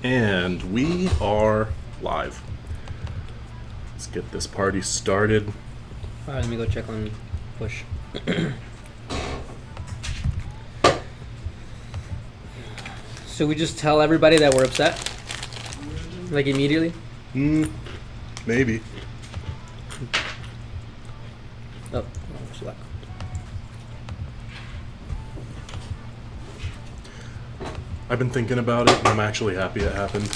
And we are live. Let's get this party started. Alright, let me go check on push. So we just tell everybody that we're upset? Like immediately? Maybe. Oh, select. I've been thinking about it, and I'm actually happy it happened.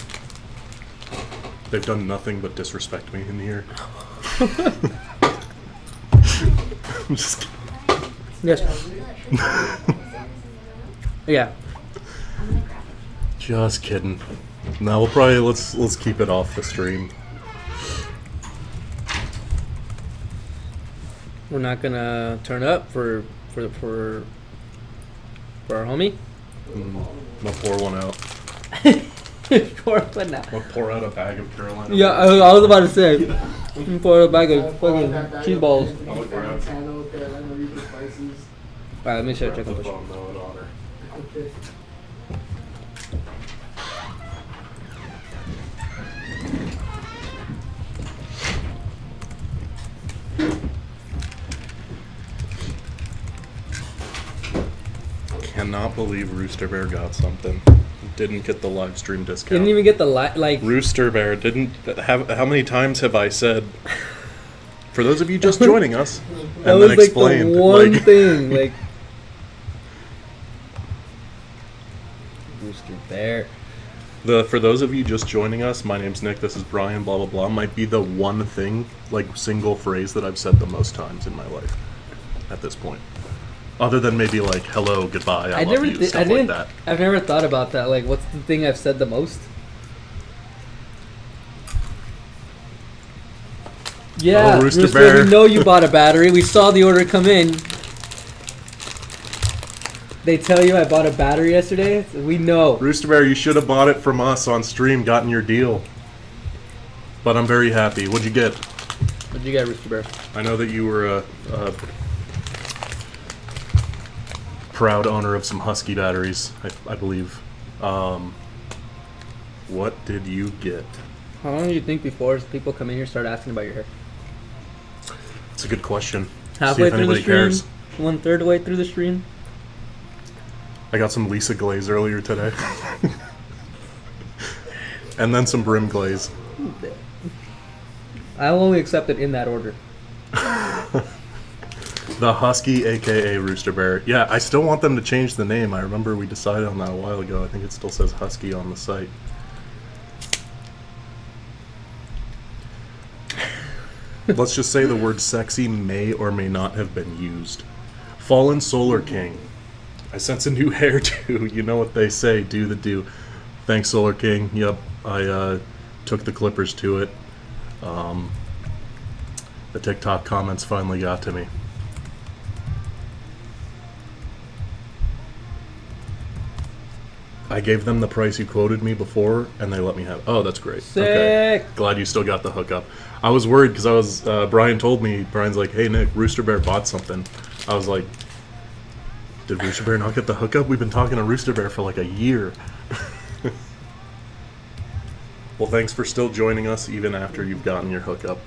They've done nothing but disrespect me in here. I'm just kidding. Yes. Yeah. Just kidding. No, we'll probably let's keep it off the stream. We're not gonna turn up for our homie. I'm gonna pour one out. Pour one now. I'm gonna pour out a bag of Carolina. Yeah, I was about to say. Pour a bag of fucking cheese balls. I'll grab. Alright, let me check on push. Cannot believe Rooster Bear got something. Didn't get the live stream discount. Didn't even get the like. Rooster Bear didn't have. How many times have I said? For those of you just joining us, and that then was like explained the one thing. Like Rooster Bear. For those of you just joining us, my name's Nick. This is Brian. Blah blah blah. Might be the one thing, like single phrase that I've said the most times in my life at this point. Other than maybe like hello, goodbye, I love you, stuff like that. I've never thought about that. Like, what's the thing I've said the most? Yeah, Rooster Bear. We know you bought a battery. We saw the order come in. They tell you I bought a battery yesterday. We know. Rooster Bear, you should have bought it from us on stream, gotten your deal. But I'm very happy. What'd you get? What'd you get, Rooster Bear? I know that you were a proud owner of some Husky batteries, I believe. What did you get? How long do you think before people come in here start asking about your hair? It's a good question. Halfway See if through the anybody stream? cares. 1/3 way through the stream? I got some Lisa glaze earlier today. And then some brim glaze. I'll only accept it in that order. The Husky, aka Rooster Bear. Yeah, I still want them to change the name. I remember we decided on that a while ago. I think it still says Husky on the site. Let's just say the word sexy may or may not have been used. Fallen Solar King. I sense a new hairdo. You know what they say, do the do. Thanks, Solar King. Yep, I took the clippers to it. The TikTok comments finally got to me. I gave them the price you quoted me before, and they let me have it. Oh, that's great. Sick. Okay. Glad you still got the hookup. I was worried because I was, Brian told me, Brian's like, hey, Nick, Rooster Bear bought something. I was like, did Rooster Bear not get the hookup? We've been talking to Rooster Bear for like a year. Well, thanks for still joining us even after you've gotten your hookup.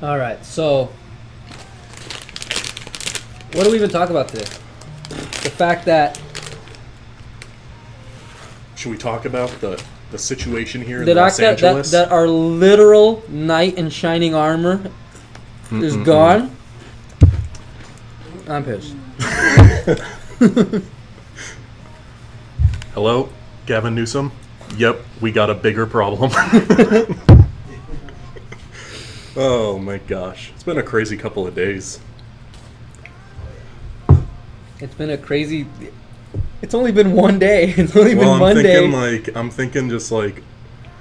All right, so what do we even talk about today? The fact that Should we talk about the situation here in Los Angeles? that our literal knight in shining armor is gone? I'm pissed. Hello, Gavin Newsom? Yep, we got a bigger problem. Oh my gosh. It's been a crazy couple of days. It's been a crazy... It's only been one day. It's only been one day. I'm thinking just like,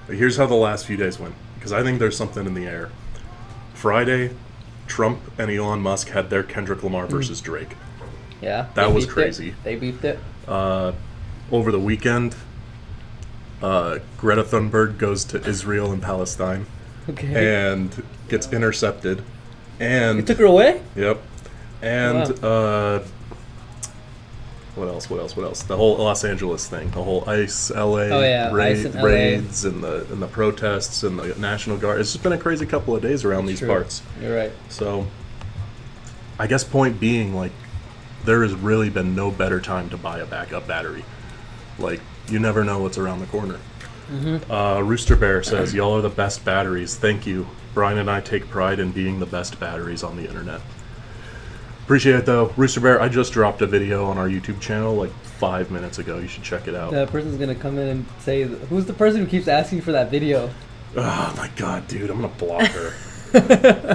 here's how the last few days went. Because I think there's something in the air. Friday, Trump and Elon Musk had their Kendrick Lamar versus Drake. Yeah. That was crazy. They beefed it. Over the weekend, Greta Thunberg goes to Israel and Palestine. Okay. And gets intercepted. And It took her away? Yep. And wow. What else? What else? What else? The whole Los Angeles thing, the whole ICE LA, Oh, yeah, ICE in LA. raids and the protests and the National Guard. It's just been a crazy couple of days around these True. parts. You're right. So, I guess point being, like, there has really been no better time to buy a backup battery. Like, you never know what's around the corner. Rooster Bear says, "Y'all are the best batteries. Thank you. Brian and I take pride in being the best batteries on the internet." Appreciate it, though. Rooster Bear, I just dropped a video on our YouTube channel like 5 minutes ago. You should check it out. That person's gonna come in and say, "Who's the person who keeps asking for that video?" Oh my god, dude, I'm gonna block her.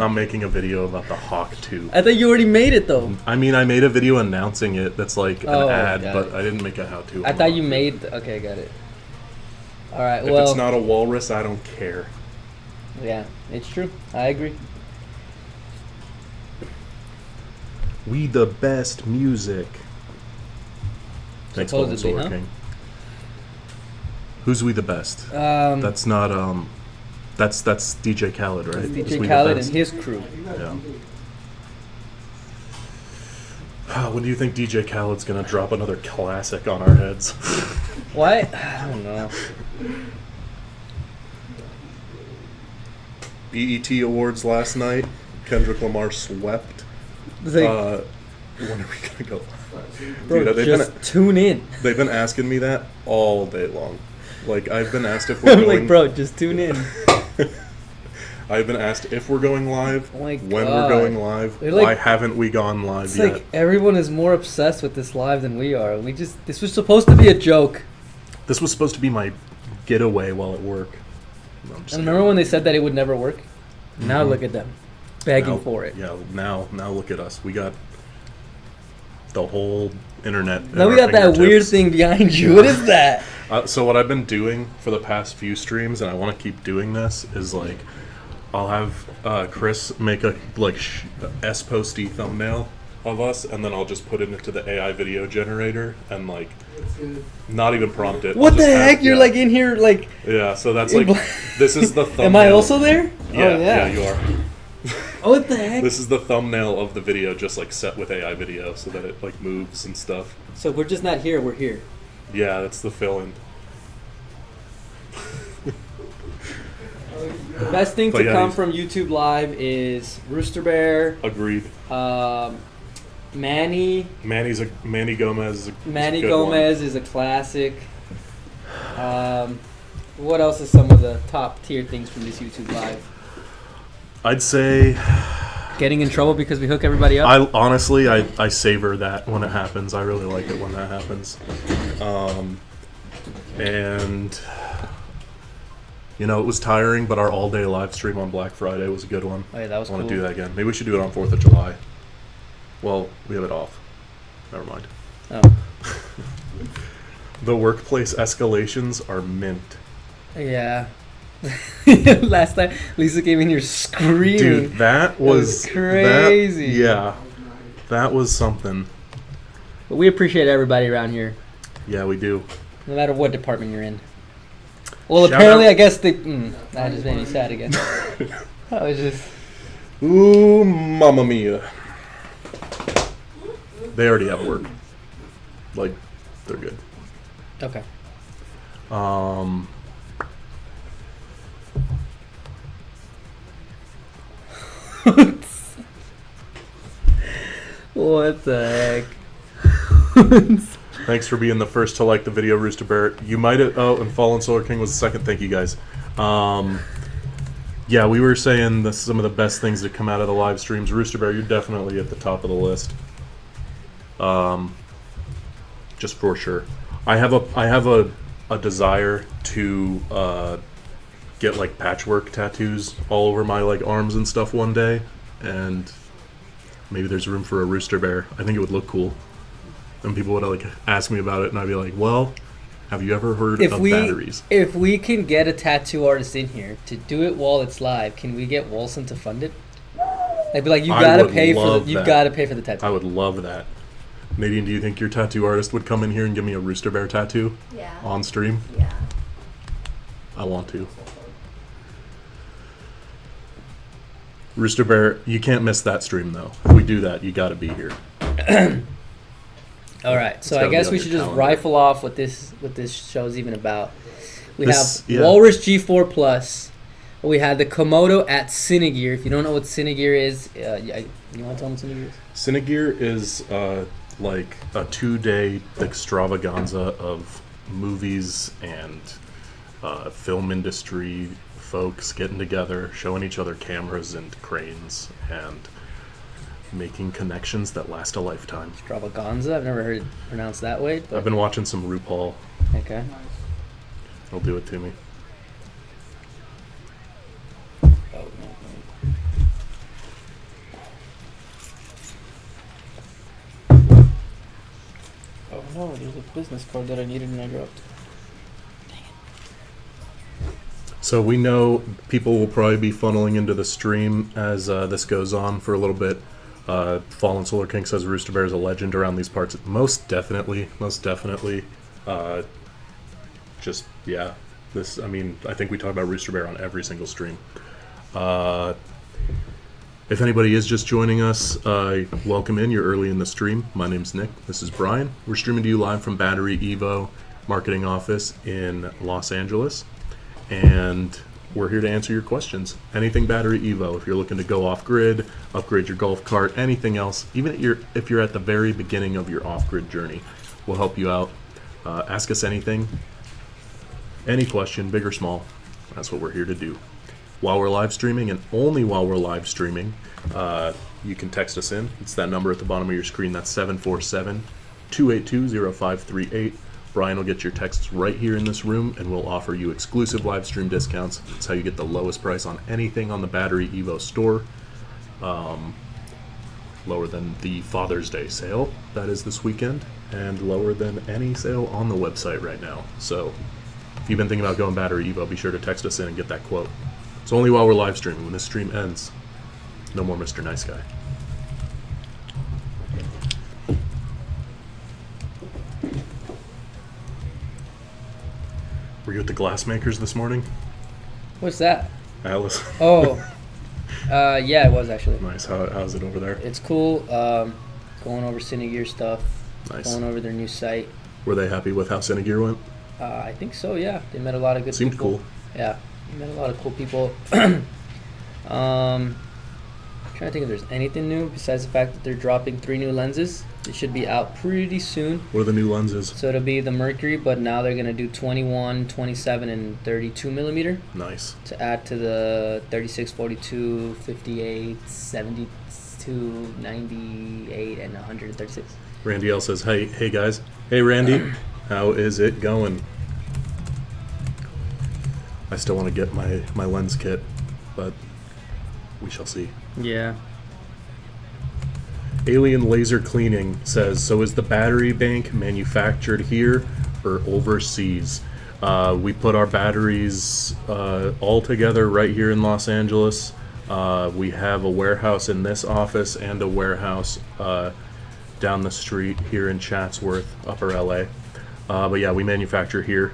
I'm making a video about the Hawk 2. I thought you already made it though. I mean, I made a video announcing it that's like an ad, got but it. I didn't make a how-to. I thought you made. Okay, got it. All right. If Well, it's not a walrus, I don't care. yeah, it's true. I agree. We the best music. Thanks, Golden Supposedly, Solar huh? King. Who's we the best? That's That's not That's DJ Khaled, right? Is We DJ the Khaled and Best? his crew. Yeah. When do you think DJ Khaled's gonna drop another classic on our heads? Why? I don't know. BET Awards last night. Kendrick Lamar swept. It's like, When are we gonna go? bro, Dude, just tune in. they've been asking me that all day long. Like, I've been asked if we're I'm going. like, bro, just tune in. I've been asked if we're going live, Oh my when God. we're going live. They're like- Why haven't we gone live It's yet? like everyone is more obsessed with this live than we are. This was supposed to be a joke. This was supposed to be my getaway while at work. No, I'm just And remember when they said that it would never work? Now Mhm. look at them, begging Now- for it. Yeah, now look at us. We got the whole internet. at Now we our got that weird fingertips. thing behind you. What is that? So what I've been doing for the past few streams, and I want to keep doing this, is like I'll have Chris make a S-posty thumbnail of us, and then I'll just put it into the AI video generator and like not even prompt it. What I'll the just have- heck? You're yeah. like in here like. Yeah, so that's in like bla- this is the thumbnail. Am I also there? Yeah, Oh, yeah, you are. Oh, what the heck? This is the thumbnail of the video, just like set with AI video, so that it like moves and stuff. So we're just not here. We're here. Yeah, that's the fill-in. The best thing But to yeah, come he's- from YouTube Live is Rooster Bear, Agreed. Manny. Manny Gomez. Is a Manny good Gomez is a classic. What else is some of the top tier things from this YouTube Live? one. I'd say Getting in trouble because we hook everybody up? I honestly I savor that when it happens. I really like it when that happens. And you know, it was tiring, but our all-day live stream on Black Friday was a good one. Oh, yeah, that was I want cool. to do that again. Maybe we should do it on 4th of July. Well, we have it off. Never mind. Oh. The workplace escalations are mint. Yeah. Last time, Lisa came in here screaming. Dude, that was crazy. That was something. But we appreciate everybody around here, Yeah, we do. no matter what department you're in. Well, Shout apparently, out- I guess that just made me sad again. I was just. Ooh, mamma mia. They already have work. Like, they're good. Okay. What the heck? Thanks for being the first to like the video, Rooster Bear. You might have. Oh, and Fallen Solar King was the second. Thank you guys. Yeah, we were saying some of the best things that come out of the live streams. Rooster Bear, you're definitely at the top of the list. Just for sure. I have a desire to get like patchwork tattoos all over my like arms and stuff one day, and maybe there's room for a Rooster Bear. I think it would look cool. And people would like ask me about it, and I'd be like, "Well, have you ever heard of batteries?" If we can get a tattoo artist in here to do it while it's live, can we get Wolson to fund it? I'd be like, you I gotta would pay for love the, you that. gotta pay for the tattoo. I would love that. Nadine, do you think your tattoo artist would come in here and give me a Rooster Bear tattoo Yeah. on stream? Yeah. I want to. Rooster Bear, you can't miss that stream though. If we do that, you got to be here. All right, so I gotta be guess on we your should just calendar. rifle off what this show's even about. We This- have yeah. Walrus G4 Plus. We had the Komodo at Cinegear. If you don't know what Cinegear is, you want to tell them what Cinegear is? Cinegear is like a 2-day extravaganza of movies and film industry folks getting together, showing each other cameras and cranes, and making connections that last a lifetime. Extravaganza. I've never heard it pronounced that way. But I've been watching some RuPaul. okay. He'll do it to me. Oh, no. Oh no, there's a business card that I needed and I dropped. So we know people will probably be funneling into the stream as this goes on for a little bit. Fallen Solar King says Rooster Bear is a legend around these parts. Most definitely. Just, yeah. This, I mean, I think we talk about Rooster Bear on every single stream. If anybody is just joining us, welcome in. You're early in the stream. My name's Nick. This is Brian. We're streaming to you live from BatteryEVO Marketing Office in Los Angeles. And we're here to answer your questions. Anything BatteryEVO. If you're looking to go off-grid, upgrade your golf cart, anything else, even if you're at the very beginning of your off-grid journey, we'll help you out. Ask us anything, any question, big or small. That's what we're here to do. While we're live streaming, and only while we're live streaming, you can text us in. It's that number at the bottom of your screen. That's 747-282-0538. Brian will get your texts right here in this room, and we'll offer you exclusive live stream discounts. That's how you get the lowest price on anything on the BatteryEVO store. Lower than the Father's Day sale that is this weekend, and lower than any sale on the website right now. So if you've been thinking about going BatteryEVO, be sure to text us in and get that quote. It's only while we're live streaming. When this stream ends, no more Mr. Nice Guy. Were you at the glassmakers this morning, What's that? Alice? Oh, yeah, it was actually. Nice. How's it over there? It's cool. Going over Cinegear stuff. Nice. Going over their new site. Were they happy with how Cinegear went? I think so. Yeah, they met a lot of good Seemed people. cool. Yeah, they met a lot of cool people. Trying to think if there's anything new besides the fact that they're dropping 3 new lenses. It should be out pretty soon. What are the new lenses? So it'll be the Mercury, but now they're gonna do 21, 27, and 32 millimeter Nice. to add to the 36, 42, 58, 72, 98, and 136. Randy L says, hey guys. Hey Randy, how is it going? I still want to get my lens kit, but we shall see. Yeah. Alien Laser Cleaning says, so is the battery bank manufactured here or overseas? We put our batteries all together right here in Los Angeles. We have a warehouse in this office and a warehouse down the street here in Chatsworth, Upper LA. But yeah, we manufacture here.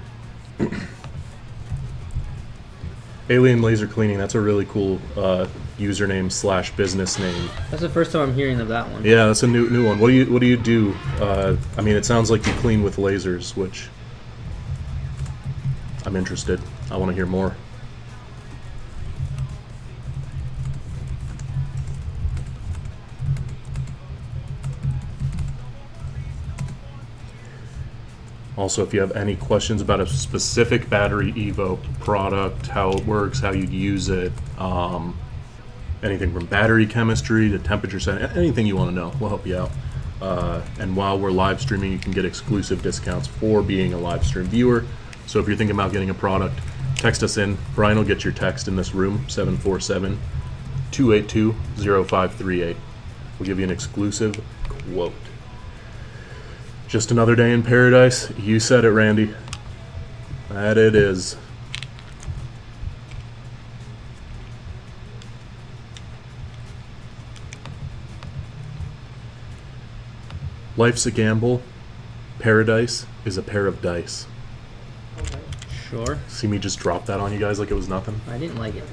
Alien Laser Cleaning, that's a really cool username / business name. That's the first time I'm hearing of that one. Yeah, that's a new one. What do you do? I mean, it sounds like you clean with lasers, which I'm interested. I want to hear more. Also, if you have any questions about a specific BatteryEVO product, how it works, how you'd use it, anything from battery chemistry to temperature setting, anything you want to know, we'll help you out. And while we're live streaming, you can get exclusive discounts for being a live stream viewer. So if you're thinking about getting a product, text us in. Brian will get your text in this room, 747-282-0538. We'll give you an exclusive quote. Just another day in paradise. You said it, Randy. That it is. Life's a gamble. Paradise is a pair of dice. Sure. See me just drop that on you guys like it was nothing? I didn't like it.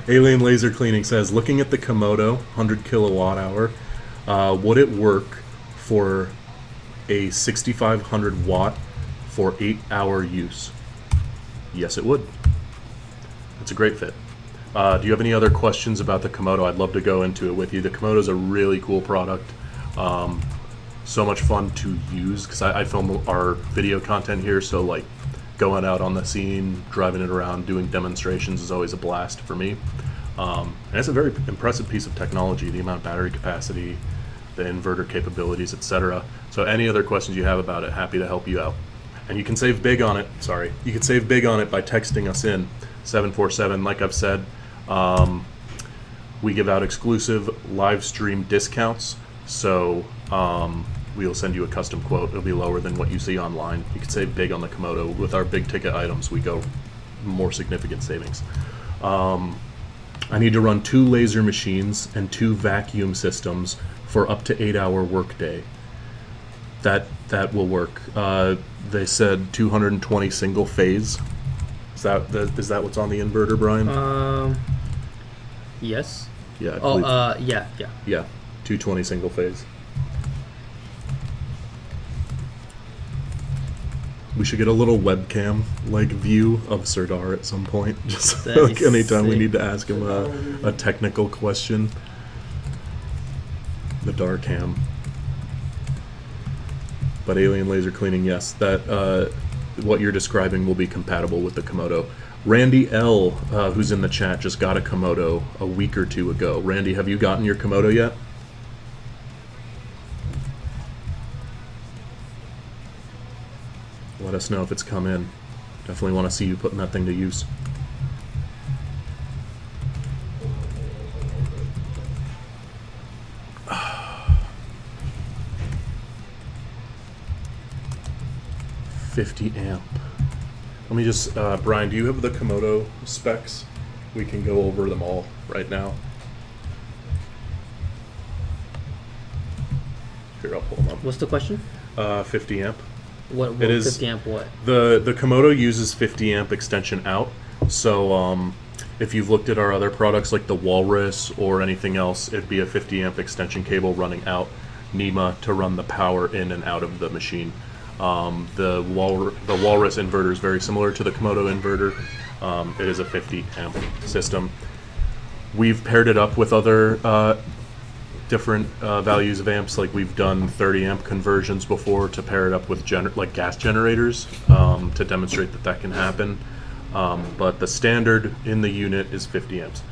Alien Laser Cleaning says, looking at the Komodo 100 kilowatt hour, Would it work for a 6500 watt for 8-hour use? Yes, it would. It's a great fit. Do you have any other questions about the Komodo? I'd love to go into it with you. The Komodo is a really cool product. So much fun to use because I film our video content here, so like going out on the scene, driving it around, doing demonstrations is always a blast for me. And it's a very impressive piece of technology, the amount of battery capacity, the inverter capabilities, etc. So any other questions you have about it, happy to help you out. And you can save big on it. Sorry, you can save big on it by texting us in 747. Like I've said, we give out exclusive live stream discounts. So we'll send you a custom quote. It'll be lower than what you see online. You can save big on the Komodo. With our big ticket items, we go more significant savings. I need to run 2 laser machines and 2 vacuum systems for up to 8-hour workday. That will work. They said 220 single phase. Is that what's on the inverter, Brian? Yes. Yeah. I believe. Yeah. Yeah, 220 single phase. We should get a little webcam like view of Serdar at some point. Just like anytime we need to ask him a technical question. The dark cam. But alien laser cleaning, yes, that what you're describing will be compatible with the Komodo. Randy L, who's in the chat, just got a Komodo a week or 2 ago. Randy, have you gotten your Komodo yet? Let us know if it's come in. Definitely want to see you putting that thing to use. $50 amp. Let me just, Brian, do you have the Komodo specs? We can go over them all right now. Here, I'll pull them up. What's the question? 50 amp. What It is 50 amp what? The Komodo uses 50 amp extension out. So if you've looked at our other products like the Walrus or anything else, it'd be a 50 amp extension cable running out NEMA to run the power in and out of the machine. The Walrus inverter is very similar to the Komodo inverter. It is a 50 amp system. We've paired it up with other different values of amps, like we've done 30 amp conversions before to pair it up with like gas generators to demonstrate that can happen. But the standard in the unit is 50 amps.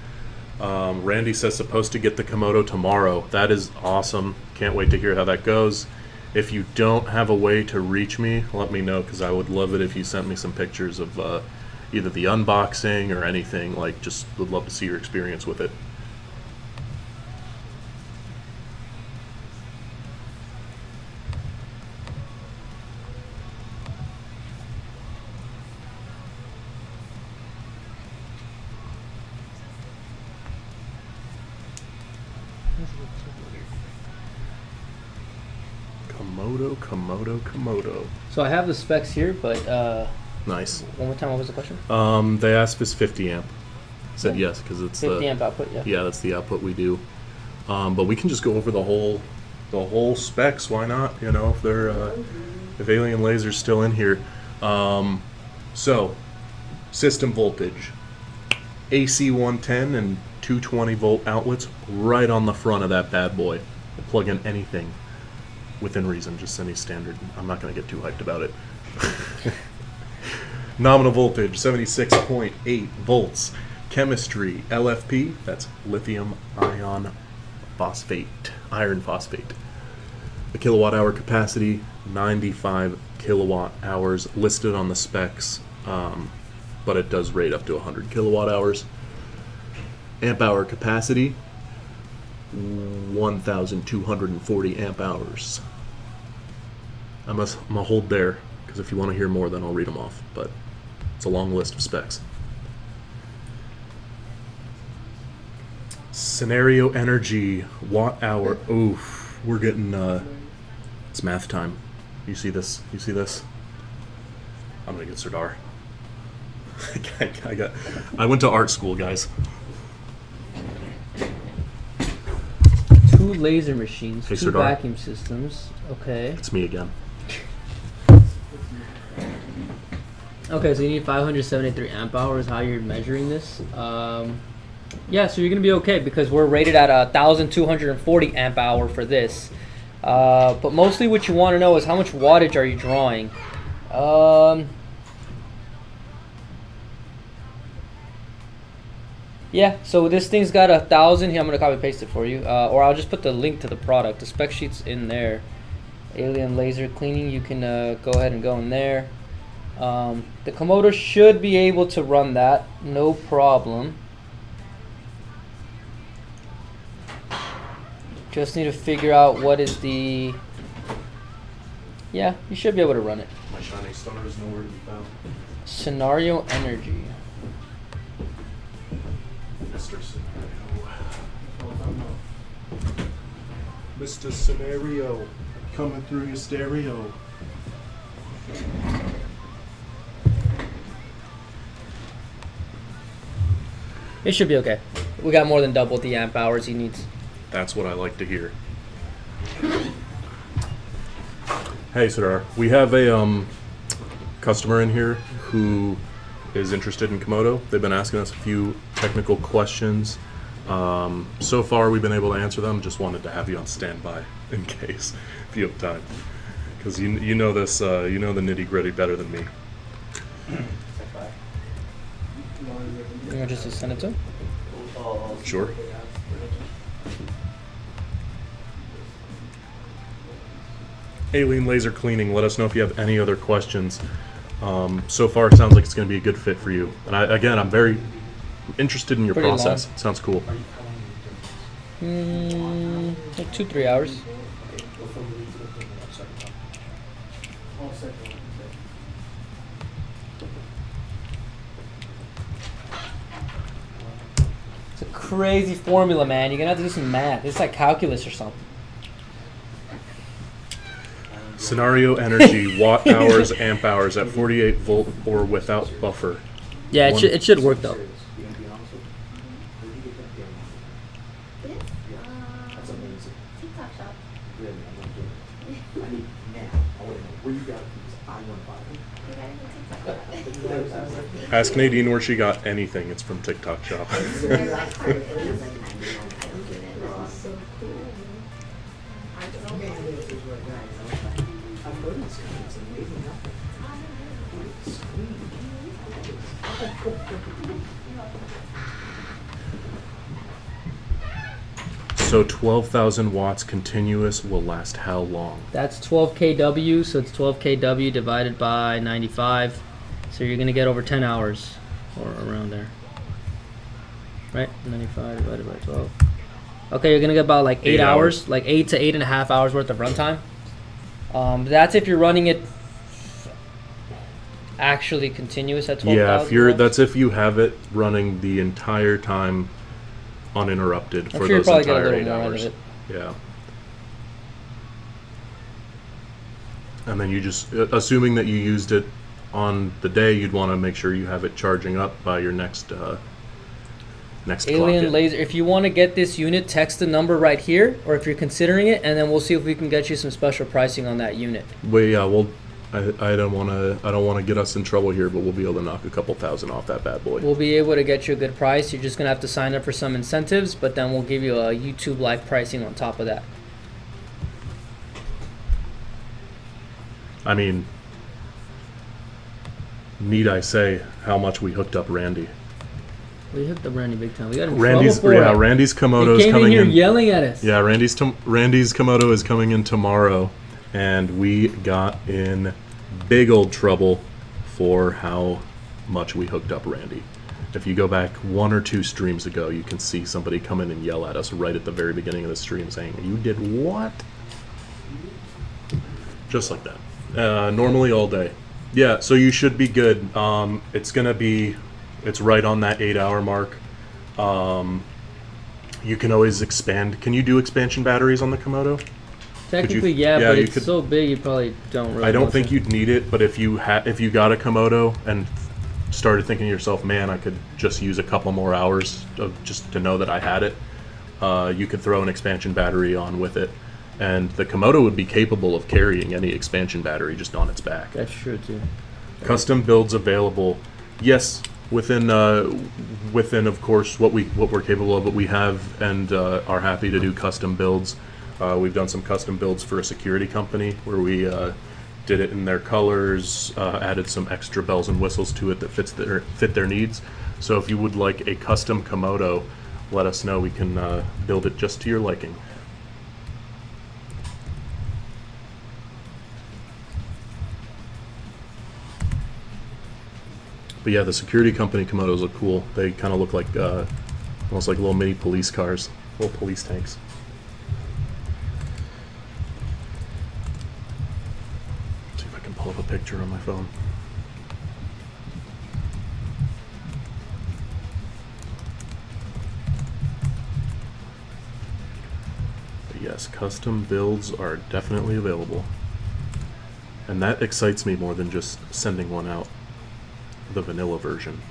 Randy says supposed to get the Komodo tomorrow. That is awesome. Can't wait to hear how that goes. If you don't have a way to reach me, let me know, because I would love it if you sent me some pictures of either the unboxing or anything. Like, just would love to see your experience with it. Komodo. So I have the specs here, but Nice. one more time, what was the question? They asked if it's 50 amp. I said yes, because it's 50 amp output, yeah. Yeah, that's the output we do. But we can just go over the whole specs. Why not? You know, if they're if Alien Laser's still in here. So, system voltage, AC 110 and 220 volt outlets right on the front of that bad boy. We'll plug in anything within reason, just any standard. I'm not going to get too hyped about it. Nominal voltage 76.8 volts. Chemistry LFP, that's lithium iron phosphate. The kilowatt hour capacity 95 kilowatt hours listed on the specs, but it does rate up to 100 kilowatt hours. Amp hour capacity 1,240 amp hours. I'm gonna hold there, because if you want to hear more, then I'll read them off, but it's a long list of specs. Scenario energy, watt hour. Oof, we're getting, it's math time. You see this? You see this? I'm gonna get Serdar. I went to art school, guys. 2 laser machines, Hey, 2 Serdar. vacuum systems. Okay. It's me again. Okay, so you need 573 amp hours. How you're measuring this? Yeah, so you're gonna be okay because we're rated at 1,240 amp hour for this. But mostly what you want to know is how much wattage are you drawing. Yeah, so this thing's got 1,000 here. I'm gonna copy paste it for you, or I'll just put the link to the product. The spec sheet's in there. Alien laser cleaning. You can go ahead and go in there. The Komodo should be able to run that, no problem. Just need to figure out what is the. Yeah, you should be able to run it. My shining star is nowhere to be found. Scenario energy. Mr. Scenario. Mr. Scenario. Coming through your stereo. It should be okay. We got more than double the amp hours he needs. That's what I like to hear. Hey, Serdar. We have a customer in here who is interested in Komodo. They've been asking us a few technical questions. So far, we've been able to answer them. Just wanted to have you on standby in case, if you have time, because you know this, you know the nitty gritty better than me. You want just to send it to him? Sure. Alien laser cleaning. Let us know if you have any other questions. So far, it sounds like it's going to be a good fit for you. And I'm very interested in your Pretty process. long. Sounds cool. Like 2-3 hours. It's a crazy formula, man. You're gonna have to do some math. It's like calculus or something. Scenario energy, watt hours, amp hours at 48 volt or without buffer. Yeah, One- it should work though. TikTok shop. You got it from TikTok shop. Ask Nadine where she got anything. It's from TikTok Shop. They're like $100. It was like $99. I don't get it. This is so cool. I don't get it. So 12,000 watts continuous will last how long? That's 12 kW, so it's 12 kW divided by 95. So you're gonna get over 10 hours, or around there. Right? 95 divided by 12. Okay, you're gonna get about like 8 8 hours, hours. like 8 to 8.5 hours worth of runtime. That's if you're running it actually continuous at 12,000. Yeah, if you're watts. that's if you have it running the entire time uninterrupted I'm for sure you those probably get a entire little 8 more out of hours. it. Yeah. And then you just, assuming that you used it on the day, you'd want to make sure you have it charging up by your next clock Alien in. laser. If you want to get this unit, text the number right here, or if you're considering it, and then we'll see if we can get you some special pricing on that unit. Well, yeah, I don't want to get us in trouble here, but we'll be able to knock a couple thousand off that bad boy. We'll be able to get you a good price. You're just gonna have to sign up for some incentives, but then we'll give you a YouTube live pricing on top of that. I mean, need I say how much we hooked up Randy? We hooked up Randy big time. We got him in Randy's trouble for it. Randy's Komodo He is came in coming here in. yelling at us. Yeah, Randy's Komodo is coming in tomorrow, and we got in big old trouble for how much we hooked up Randy. If you go back 1 or 2 streams ago, you can see somebody come in and yell at us right at the very beginning of the stream saying, "You did what?" Just like that. Normally all day. Yeah, so you should be good. It's right on that 8-hour mark. You can always expand. Can you do expansion batteries on the Komodo? Technically, yeah, but you it's could- so big you probably don't really I don't want think to. you'd need it, but if you got a Komodo and started thinking to yourself, man, I could just use a couple more hours just to know that I had it, you could throw an expansion battery on with it. And the Komodo would be capable of carrying any expansion battery just on its back. That's true too. Custom builds available, yes, within of course what we're capable of, but we have and are happy to do custom builds. We've done some custom builds for a security company where we did it in their colors, added some extra bells and whistles to it that fit their needs. So if you would like a custom Komodo, let us know. We can build it just to your liking. But yeah, the security company Komodos look cool. They kind of look like almost like little mini police cars, little police tanks. Let's see if I can pull up a picture on my phone. But yes, custom builds are definitely available. And that excites me more than just sending one out. The vanilla version.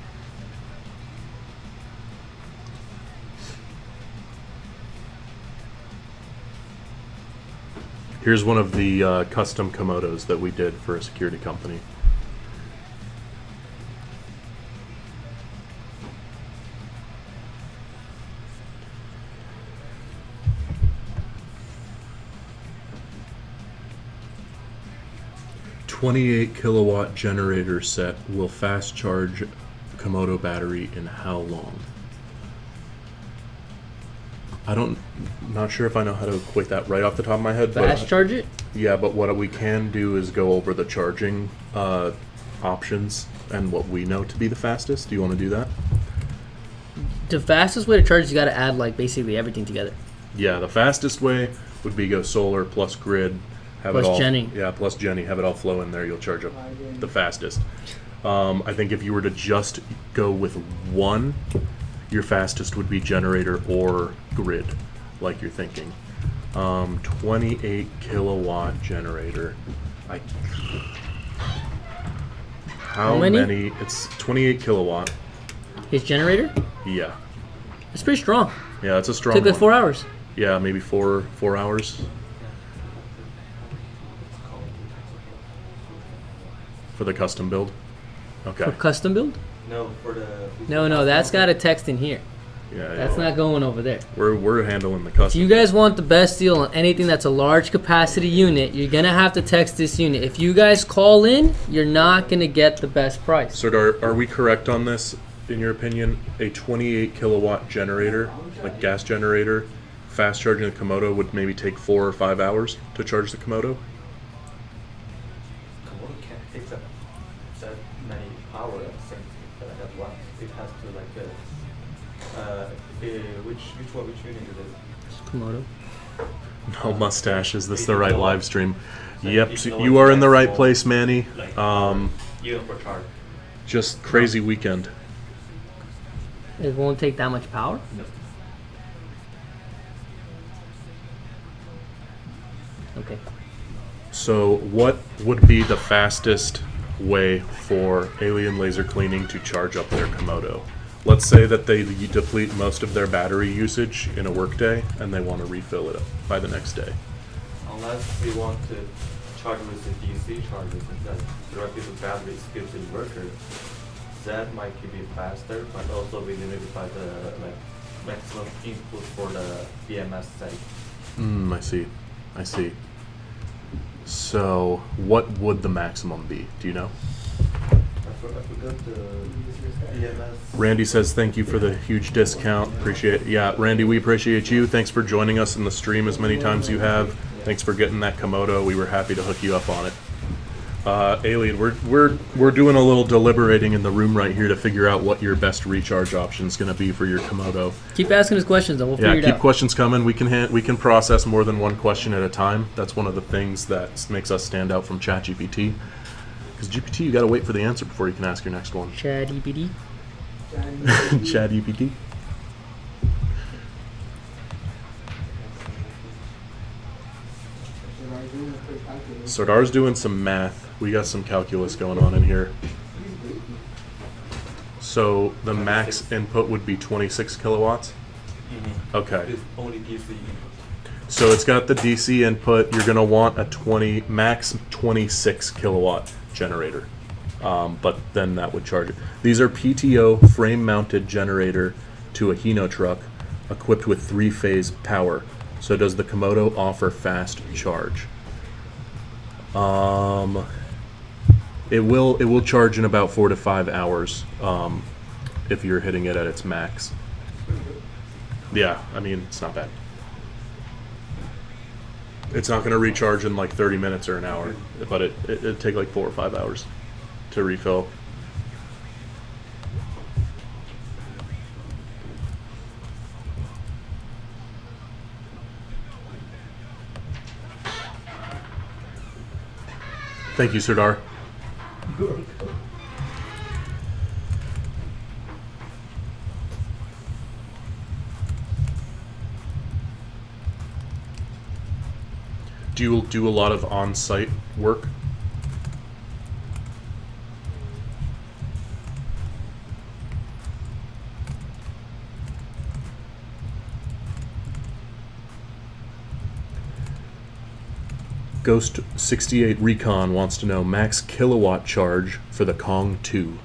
Here's one of the custom Komodos that we did for a security company. "28 kilowatt generator set will fast charge Komodo battery in how long?" Not sure if I know how to equate that right off the top of my head. Fast charge it? Yeah, but what we can do is go over the charging options and what we know to be the fastest. Do you want to do that? The fastest way to charge is you got to add like basically everything together. Yeah, the fastest way would be go solar plus grid. Have Plus it all, Jenny. Yeah, plus Jenny. Have it all flow in there. You'll charge up the fastest. I think if you were to just go with one, your fastest would be generator or grid, like you're thinking. 28 kilowatt generator. How many? It's 28 kilowatt. His generator? Yeah. It's pretty strong. Yeah, it's a strong Took like one. 4 hours. Yeah, maybe four hours. For the custom build? Okay. For custom build? No, for the. No, that's got a text in here. Yeah, That's not going over there. We're handling the If custom. you guys want the best deal on anything that's a large capacity unit, you're gonna have to text this unit. If you guys call in, you're not gonna get the best price. So are we correct on this, in your opinion? A 28 kilowatt generator, like gas generator, fast charging the Komodo would maybe take 4 or 5 hours to charge the Komodo? Komodo can't take that many power at once. It has to which unit is it? Komodo. No mustache. Is this the right live stream? Yep. So you are in the right place, Manny. Yield for charge. Just crazy weekend. It won't take that much power? No. Okay. So what would be the fastest way for Alien Laser Cleaning to charge up their Komodo? Let's say that they deplete most of their battery usage in a workday and they want to refill it by the next day. Unless we want to charge with the DC charger that directly the battery gives the inverter, that might keep it faster, but also be limited by the maximum input for the BMS site. I see. So what would the maximum be? Do you know? I forgot the BMS. Randy says thank you for the huge discount. Appreciate it. Yeah, Randy, we appreciate you. Thanks for joining us in the stream as many times you have. Thanks for getting that Komodo. We were happy to hook you up on it. Alien, we're doing a little deliberating in the room right here to figure out what your best recharge option is going to be for your Komodo. Keep asking us questions, and we'll figure it Yeah, keep out. questions coming. We can process more than one question at a time. That's one of the things that makes us stand out from ChatGPT. Because GPT, you got to wait for the answer before you can ask your next one. ChatGPT. ChatGPT. Sardar's doing some math. We got some calculus going on in here. So the max input would be 26 kilowatts. Okay. It's only DC input. So it's got the DC input. You're going to want a max 26 kilowatt generator. But then that would charge it. These are PTO frame-mounted generator to a Hino truck equipped with 3-phase power. So does the Komodo offer fast charge? It will charge in about 4 to 5 hours if you're hitting it at its max. Yeah, I mean, it's not bad. It's not going to recharge in like 30 minutes or an hour, but it'd take like 4 or 5 hours to refill. Thank you, Serdar. Do you do a lot of on-site work? Ghost 68 Recon wants to know max kilowatt charge for the Kong 2.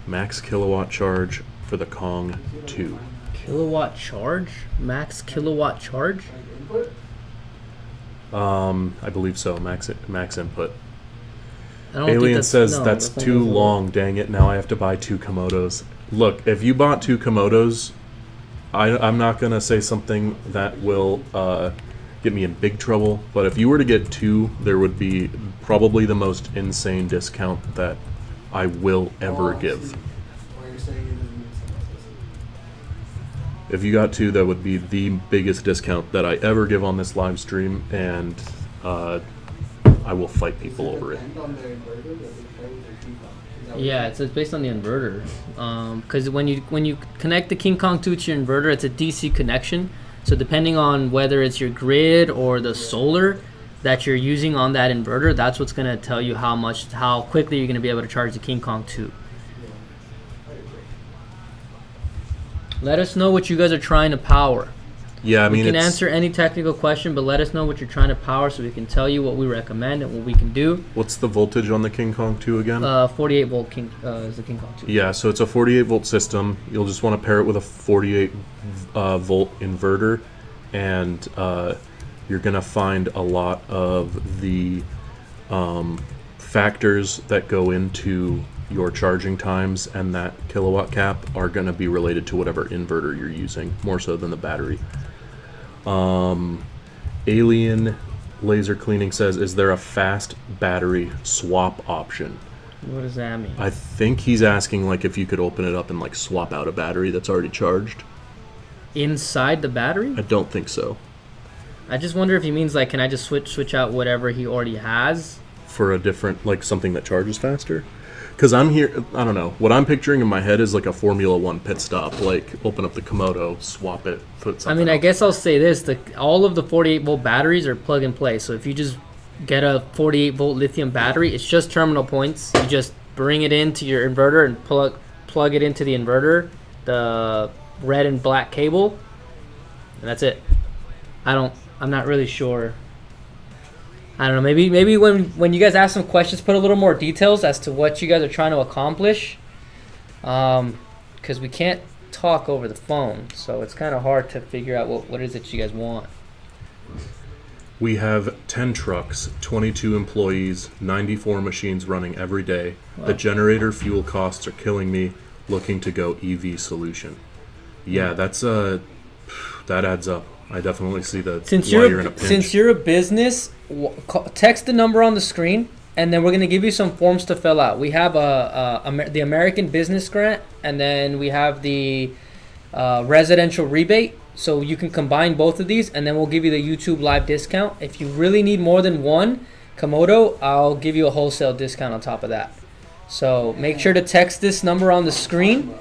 Max kilowatt charge for the Kong 2. Kilowatt charge? Max kilowatt charge? I believe so. Max input. I don't Alien think says no, that's not too doesn't work. long. Dang it! Now I have to buy 2 Komodos. Look, if you bought 2 Komodos, I'm not gonna say something that will get me in big trouble. But if you were to get 2, there would be probably the most insane discount that I will ever give. If you got 2, that would be the biggest discount that I ever give on this live stream, and I will fight people over it. Yeah, it's based on the inverter. Because when you connect the King Kong 2 to your inverter, it's a DC connection. So depending on whether it's your grid or the solar that you're using on that inverter, that's what's going to tell you how quickly you're going to be able to charge the King Kong 2. Let us know what you guys are trying to power. Yeah, I mean, we can it's, answer any technical question, but let us know what you're trying to power so we can tell you what we recommend and what we can do. What's the voltage on the King Kong 2 again? 48 volt is the King Kong 2. Yeah, so it's a 48 volt system. You'll just want to pair it with a 48 volt inverter, and you're going to find a lot of the factors that go into your charging times and that kilowatt cap are going to be related to whatever inverter you're using, more so than the battery. Alien Laser Cleaning says, is there a fast battery swap option? What does that mean? I think he's asking like if you could open it up and like swap out a battery that's already charged. Inside the battery? I don't think so. I just wonder if he means like, can I just switch out whatever he already has? For a different, like something that charges faster? Because I'm here, I don't know. What I'm picturing in my head is like a Formula One pit stop. Like open up the Komodo, swap it, put something. I mean, I else. guess I'll say this: all of the 48 volt batteries are plug and play. So if you just get a 48 volt lithium battery, it's just terminal points. You just bring it into your inverter and plug it into the inverter, the red and black cable, and that's it. I'm not really sure. I don't know. Maybe when you guys ask some questions, put a little more details as to what you guys are trying to accomplish. Because we can't talk over the phone, so it's kind of hard to figure out what is it you guys want. We have 10 trucks, 22 employees, 94 machines running every day. Wow. The generator fuel costs are killing me. Looking to go EV solution. Yeah, that adds up. I definitely see that. Since you're in a pinch. Since you're a business, text the number on the screen, and then we're going to give you some forms to fill out. We have the American Business Grant, and then we have the residential rebate. So you can combine both of these, and then we'll give you the YouTube live discount. If you really need more than one Komodo, I'll give you a wholesale discount on top of that. So make sure to text this number on the screen.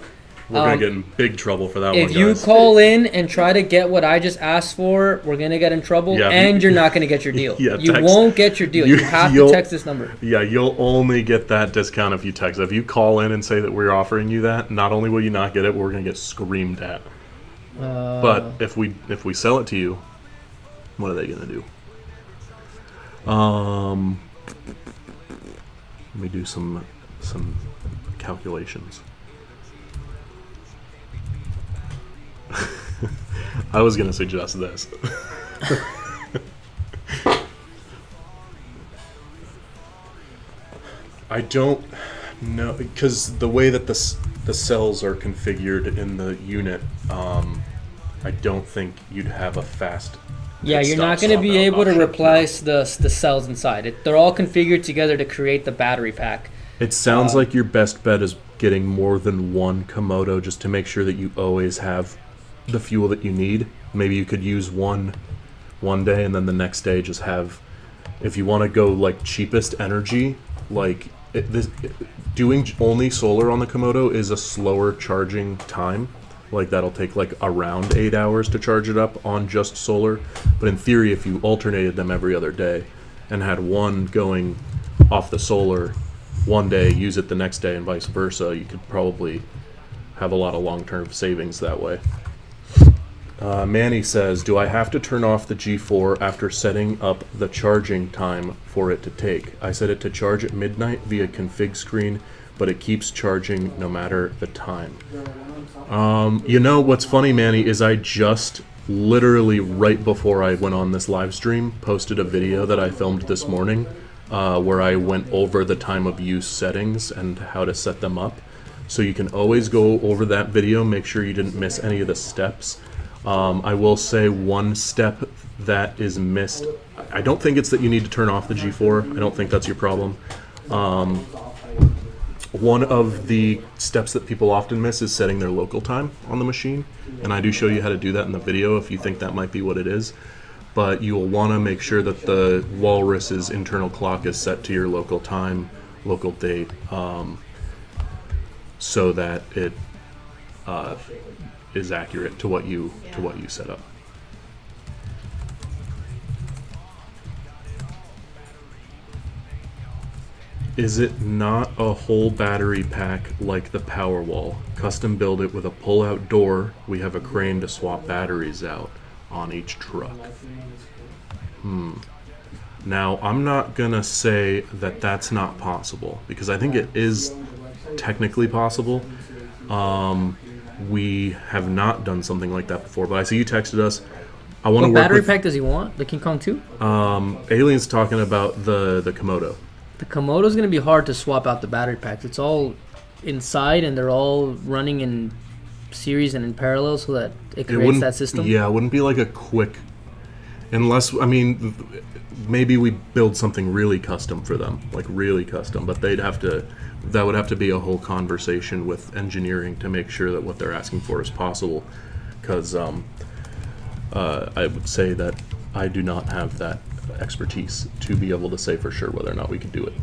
We're going to get in big trouble for that one, If guys. you call in and try to get what I just asked for, we're going to get in trouble, Yeah, and you're not going to get your deal. Yeah, you text. won't get your deal. You have to text this number. Yeah, you'll only get that discount if you text. If you call in and say that we're offering you that, not only will you not get it, we're going to get screamed at. But if we sell it to you, what are they gonna do? Let me do some calculations. I was gonna suggest this. I don't know, because the way that the cells are configured in the unit, I don't think you'd have a fast. Yeah, pit you're stop not going to swap be out able to option. replace the cells inside. They're all configured together to create the battery pack. It sounds like your best bet is getting more than one Komodo, just to make sure that you always have the fuel that you need. Maybe you could use one day, and then the next day just have, if you want to go like cheapest energy, like doing only solar on the Komodo is a slower charging time. Like that'll take like around 8 hours to charge it up on just solar. But in theory, if you alternated them every other day and had one going off the solar one day, use it the next day, and vice versa, you could probably have a lot of long-term savings that way. Manny says, do I have to turn off the G4 after setting up the charging time for it to take? I set it to charge at midnight via config screen, but it keeps charging no matter the time. You know, what's funny, Manny, is I just literally right before I went on this live stream posted a video that I filmed this morning where I went over the time of use settings and how to set them up. So you can always go over that video, make sure you didn't miss any of the steps. I will say one step that is missed. I don't think it's that you need to turn off the G4. I don't think that's your problem. One of the steps that people often miss is setting their local time on the machine. And I do show you how to do that in the video if you think that might be what it is. But you'll want to make sure that the Walrus's internal clock is set to your local time, local date, so that it is accurate to what you set up. Is it not a whole battery pack like the Powerwall? Custom build it with a pull-out door. We have a crane to swap batteries out on each truck. Now, I'm not gonna say that that's not possible, because I think it is technically possible. We have not done something like that before, but I see you texted us. I want to What work battery with, pack does he want? The King Kong 2? Alien's talking about the Komodo. The Komodo's going to be hard to swap out the battery packs. It's all inside, and they're all running in series and in parallel, so that it creates wouldn't, that system. Yeah, it wouldn't be like a quick, unless, I mean, maybe we build something really custom for them, like really custom, but that would have to be a whole conversation with engineering to make sure that what they're asking for is possible, because I would say that I do not have that expertise to be able to say for sure whether or not we could do it.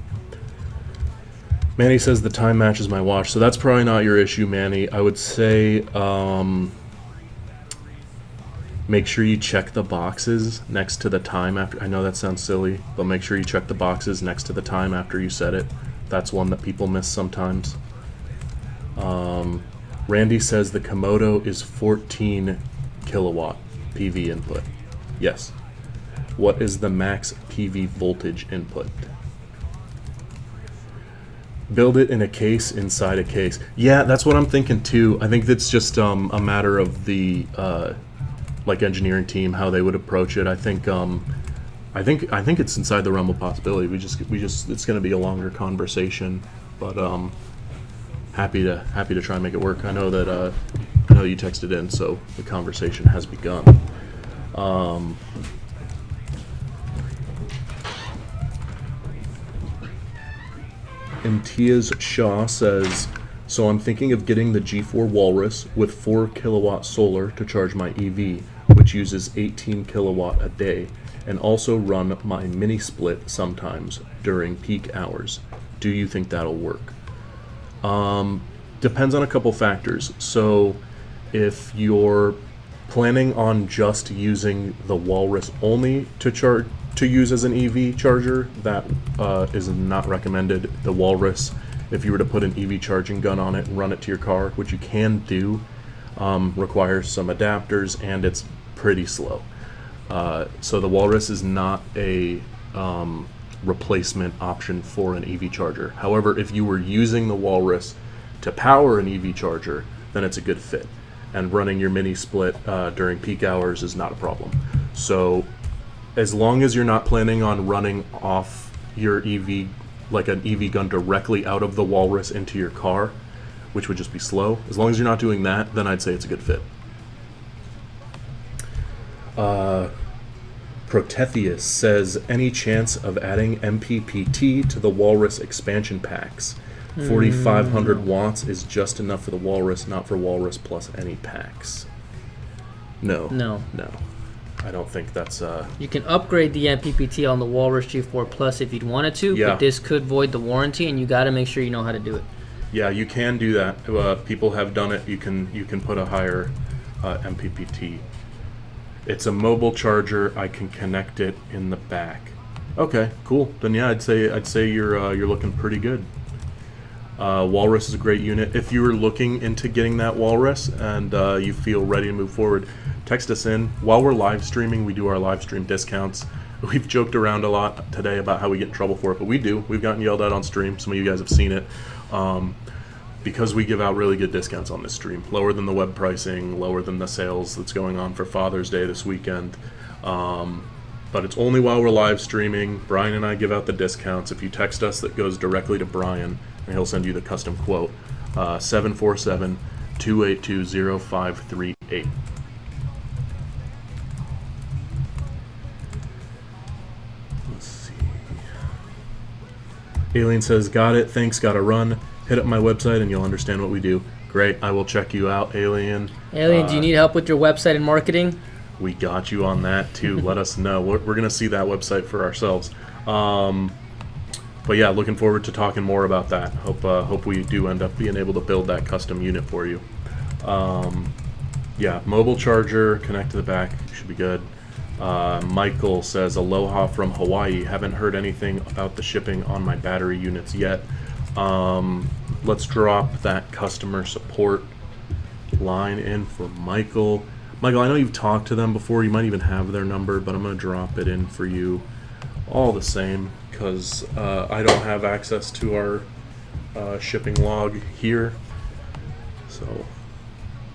Manny says the time matches my watch, so that's probably not your issue, Manny. I would say make sure you check the boxes next to the time after. I know that sounds silly, but make sure you check the boxes next to the time after you set it. That's one that people miss sometimes. Randy says the Komodo is 14 kilowatt PV input. Yes. What is the max PV voltage input? Build it in a case inside a case. Yeah, that's what I'm thinking too. I think that's just a matter of the like engineering team, how they would approach it. I think it's inside the realm of possibility. We just it's going to be a longer conversation, but happy to try and make it work. I know that I know you texted in, so the conversation has begun. And Tia's Shaw says, so I'm thinking of getting the G4 Walrus with 4 kilowatt solar to charge my EV, which uses 18 kilowatt a day, and also run my mini split sometimes during peak hours. Do you think that'll work? Depends on a couple factors. So if you're planning on just using the Walrus only to use as an EV charger, that is not recommended. The Walrus, if you were to put an EV charging gun on it and run it to your car, which you can do, requires some adapters, and it's pretty slow. So the Walrus is not a replacement option for an EV charger. However, if you were using the Walrus to power an EV charger, then it's a good fit. And running your mini split during peak hours is not a problem. So as long as you're not planning on running off your EV, like an EV gun directly out of the Walrus into your car, which would just be slow, as long as you're not doing that, then I'd say it's a good fit. Protetheus says, any chance of adding MPPT to the Walrus expansion packs? 4,500 watts is just enough for the Walrus, not for Walrus plus any packs. No. I don't think that's... You can upgrade the MPPT on the Walrus G4 Plus if you'd wanted to, Yeah. but this could void the warranty, and you got to make sure you know how to do it. Yeah, you can do that. People have done it. You can put a higher MPPT. It's a mobile charger. I can connect it in the back. Okay, cool. Then yeah, I'd say you're looking pretty good. Walrus is a great unit. If you were looking into getting that Walrus and you feel ready to move forward, text us in. While we're live streaming, we do our live stream discounts. We've joked around a lot today about how we get in trouble for it, but we do. We've gotten yelled at on stream. Some of you guys have seen it. Because we give out really good discounts on this stream. Lower than the web pricing, lower than the sales that's going on for Father's Day this weekend. But it's only while we're live streaming. Brian and I give out the discounts. If you text us, that goes directly to Brian, and he'll send you the custom quote. 747-282-0538. Let's see. Alien says, got it. Thanks, gotta run. Hit up my website and you'll understand what we do. Great. I will check you out, Alien. Alien, do you need help with your website and marketing? We got you on that too. Let us know. We're going to see that website for ourselves. But yeah, looking forward to talking more about that. Hope we do end up being able to build that custom unit for you. Yeah, mobile charger, connect to the back, should be good. Michael says, aloha from Hawaii. Haven't heard anything about the shipping on my battery units yet. Let's drop that customer support line in for Michael. Michael, I know you've talked to them before. You might even have their number, but I'm going to drop it in for you all the same because I don't have access to our shipping log here. So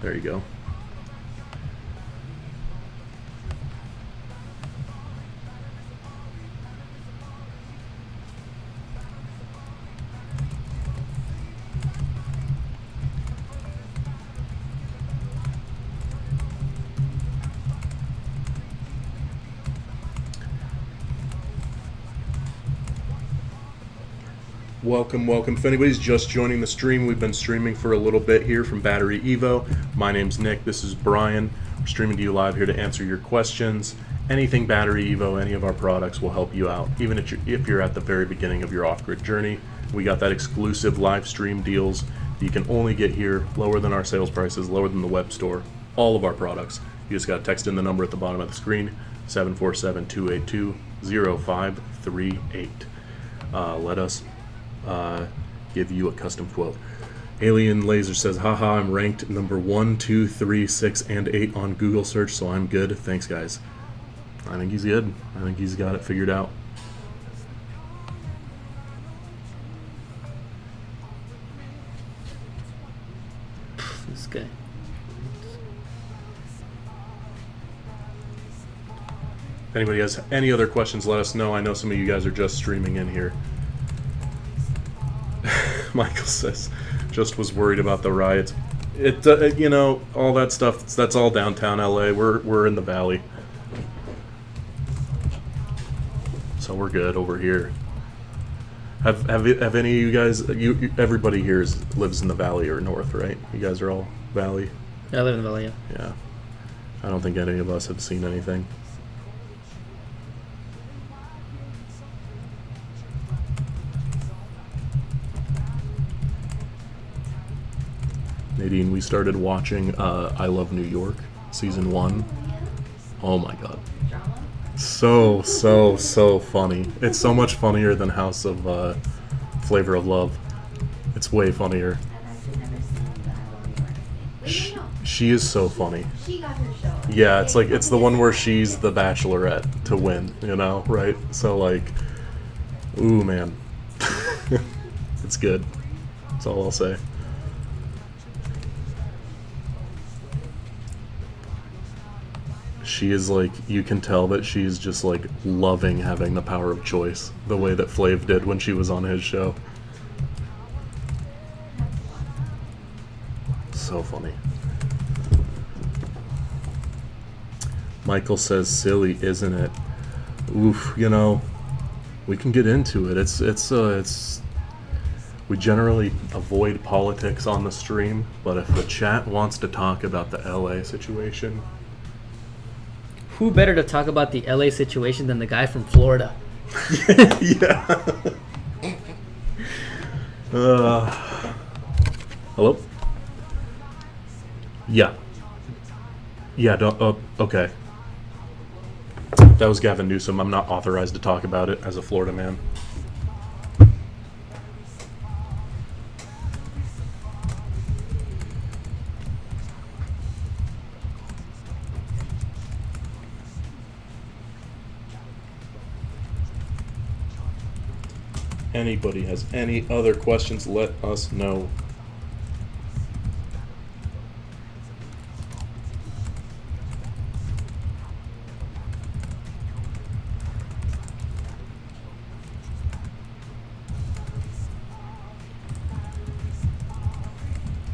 there you go. Welcome. If anybody's just joining the stream, we've been streaming for a little bit here from BatteryEVO. My name's Nick. This is Brian. We're streaming to you live here to answer your questions. Anything BatteryEVO, any of our products will help you out, even if you're at the very beginning of your off-grid journey. We got that exclusive live stream deals that you can only get here, lower than our sales prices, lower than the web store. All of our products. You just got to text in the number at the bottom of the screen, 747-282-0538. Let us give you a custom quote. Alien Laser says, haha, I'm ranked number 1, 2, 3, 6, and 8 on Google search, so I'm good. Thanks, guys. I think he's good. I think he's got it figured out. This guy. If anybody has any other questions, let us know. I know some of you guys are just streaming in here. Michael says, just was worried about the riots. You know, all that stuff, that's all downtown LA. We're in the valley. So we're good over here. Have any of you guys, everybody here lives in the valley or north, right? You guys are all valley? I live in the valley, yeah. Yeah. I don't think any of us have seen anything. Nadine, we started watching I Love New York, season 1. Oh my god. So funny. It's so much funnier than House of Flavor of Love. It's way funnier. She is so funny. She got her show. Yeah, it's like it's the one where she's the bachelorette to win, you know, right? So like, ooh man, it's good. That's all I'll say. She is like, you can tell that she's just like loving having the power of choice, the way that Flav did when she was on his show. So funny. Michael says, silly, isn't it? Oof, you know, we can get into it. It's we generally avoid politics on the stream, but if the chat wants to talk about the LA situation, Who better to talk about the LA situation than the guy from Florida? yeah. Hello? Yeah. Yeah, okay. That was Gavin Newsom. I'm not authorized to talk about it as a Florida man. Anybody has any other questions, let us know.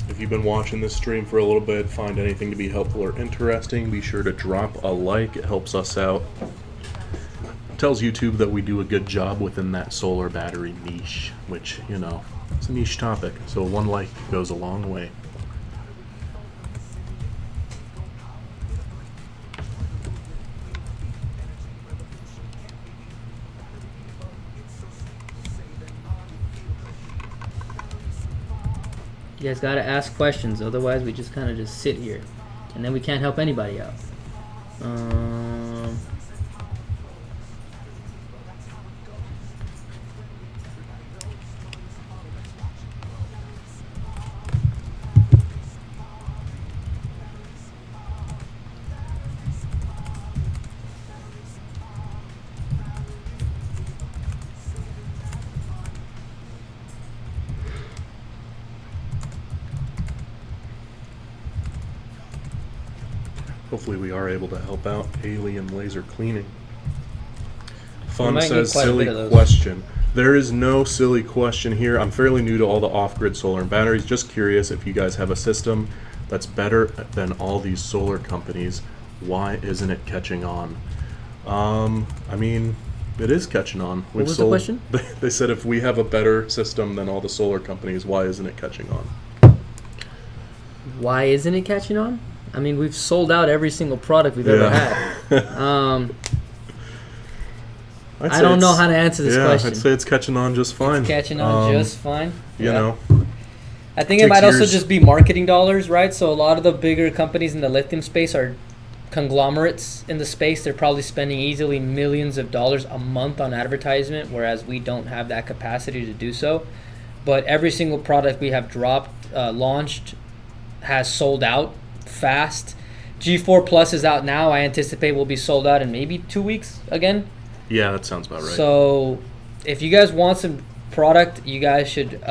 If you've been watching this stream for a little bit, find anything to be helpful or interesting, be sure to drop a like. It helps us out. Tells YouTube that we do a good job within that solar battery niche, which, you know, it's a niche topic, so one like goes a long way. You guys gotta ask questions, otherwise we just kind of just sit here, and then we can't help anybody out. Hopefully we are able to help out. Alien laser cleaning. Fun might need says, quite a silly bit of those. question. There is no silly question here. I'm fairly new to all the off-grid solar and batteries. Just curious if you guys have a system that's better than all these solar companies. Why isn't it catching on? I mean, it is catching on. What was the question? They said if we have a better system than all the solar companies, why isn't it catching on? Why isn't it catching on? I mean, we've sold out every single product we've ever had. I don't know how to answer this question. I'd say it's catching on just fine. It's catching on just fine. You know, I think it Takes might also years. just be marketing dollars, right? So a lot of the bigger companies in the lithium space are conglomerates in the space. They're probably spending easily millions of dollars a month on advertisement, whereas we don't have that capacity to do so. But every single product we have launched, has sold out fast. G4 Plus is out now. I anticipate will be sold out in maybe 2 weeks again. yeah, that sounds about right. So if you guys want some product, you guys should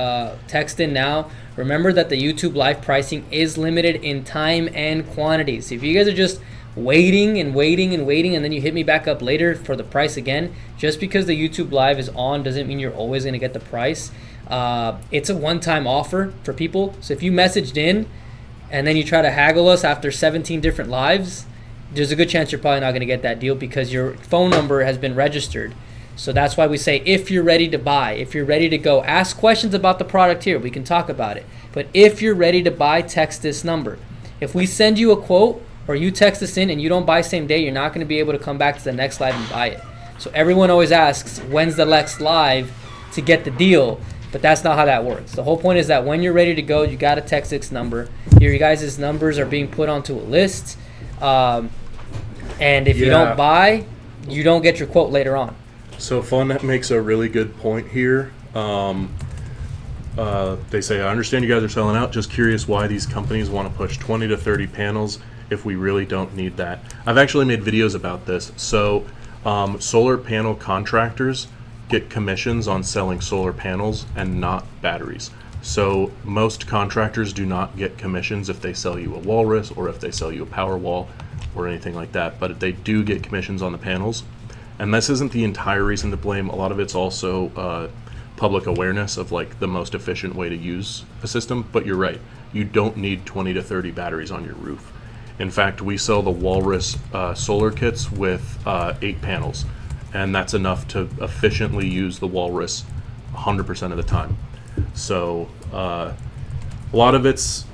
text in now. Remember that the YouTube live pricing is limited in time and quantities. If you guys are just waiting and then you hit me back up later for the price again, just because the YouTube live is on doesn't mean you're always going to get the price. It's a one-time offer for people. So if you messaged in and then you try to haggle us after 17 different lives, there's a good chance you're probably not going to get that deal because your phone number has been registered. So that's why we say if you're ready to buy, if you're ready to go, ask questions about the product here. We can talk about it. But if you're ready to buy, text this number. If we send you a quote or you text us in and you don't buy same day, you're not going to be able to come back to the next live and buy it. So everyone always asks, when's the next live to get the deal? But that's not how that works. The whole point is that when you're ready to go, you got to text this number. Your guys' numbers are being put onto a list. And if you don't buy, you don't get your quote later on. So Fun makes a really good point here. They say, I understand you guys are selling out. Just curious why these companies want to push 20 to 30 panels if we really don't need that. I've actually made videos about this. So solar panel contractors get commissions on selling solar panels and not batteries. So most contractors do not get commissions if they sell you a walrus or if they sell you a power wall or anything like that, but they do get commissions on the panels. And this isn't the entire reason to blame. A lot of it's also public awareness of like the most efficient way to use a system. But you're right, you don't need 20 to 30 batteries on your roof. In fact, we sell the Walrus solar kits with 8 panels, and that's enough to efficiently use the Walrus 100% of the time. So a lot of it's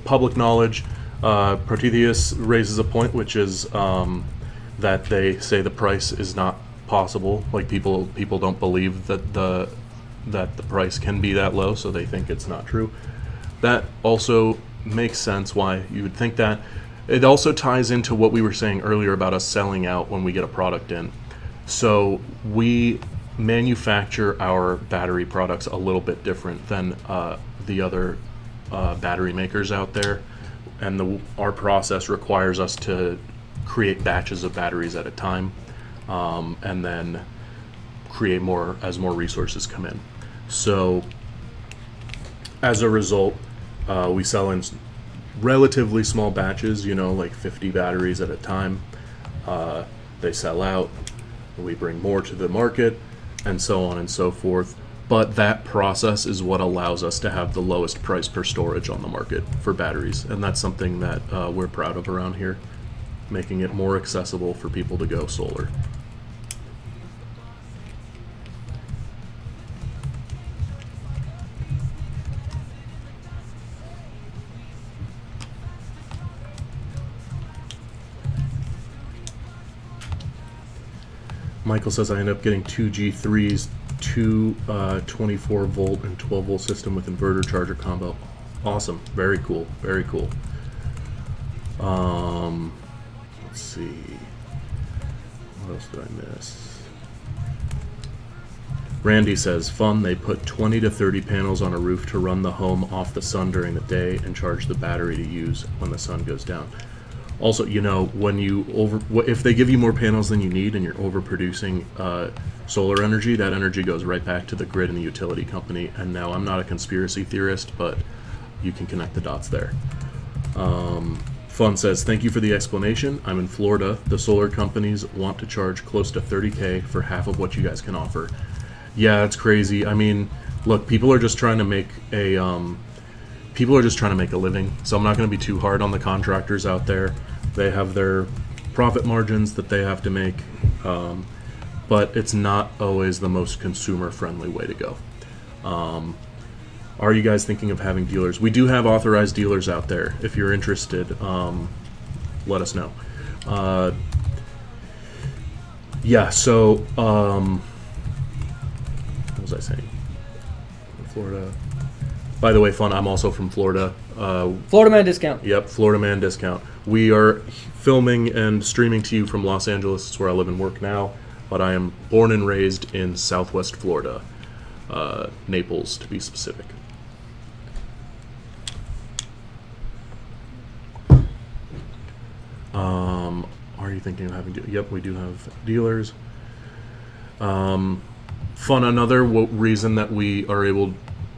public knowledge. Protetheus raises a point, which is that they say the price is not possible. Like people don't believe that the price can be that low, so they think it's not true. That also makes sense why you would think that. It also ties into what we were saying earlier about us selling out when we get a product in. So we manufacture our battery products a little bit different than the other battery makers out there, and our process requires us to create batches of batteries at a time, and then create more as more resources come in. So as a result, we sell in relatively small batches, like 50 batteries at a time. They sell out, we bring more to the market, and so on and so forth. But that process is what allows us to have the lowest price per storage on the market for batteries, and that's something that we're proud of around here, making it more accessible for people to go solar. Michael says I end up getting 2 G3s, 2 24 volt and 12 volt system with inverter charger combo. Awesome, very cool, very cool. Let's see, what else did I miss? Randy says, fun, they put 20 to 30 panels on a roof to run the home off the sun during the day and charge the battery to use when the sun goes down. Also, when if they give you more panels than you need and you're overproducing solar energy, that energy goes right back to the grid and the utility company. And now I'm not a conspiracy theorist, but you can connect the dots there. Fun says, thank you for the explanation. I'm in Florida. The solar companies want to charge close to $30K for half of what you guys can offer. Yeah, it's crazy. I mean, look, people are just trying to make a living, so I'm not going to be too hard on the contractors out there. They have their profit margins that they have to make, but it's not always the most consumer-friendly way to go. Are you guys thinking of having dealers? We do have authorized dealers out there. If you're interested, let us know. Yeah, so, what was I saying? Florida. By the way, fun, I'm also from Florida. Florida Man discount. Yep, Florida Man discount. We are filming and streaming to you from Los Angeles. It's where I live and work now, but I am born and raised in Southwest Florida, Naples to be specific. Are you thinking of having Yep, we do have dealers. Fun, another reason that we are able,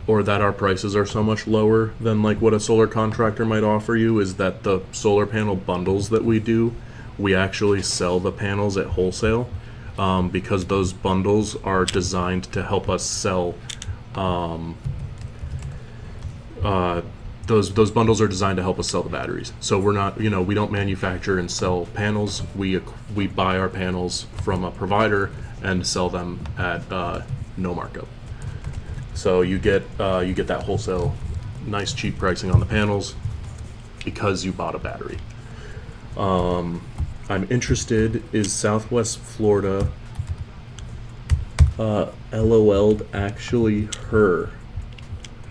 or that our prices are so much lower than like what a solar contractor might offer you, is that the solar panel bundles that we do, we actually sell the panels at wholesale, because those bundles are designed to help us sell. Those bundles are designed to help us sell the batteries. So we're not, we don't manufacture and sell panels. We buy our panels from a provider and sell them at no markup. So you get that wholesale, nice cheap pricing on the panels because you bought a battery. I'm interested. Is Southwest Florida LOL'd actually her?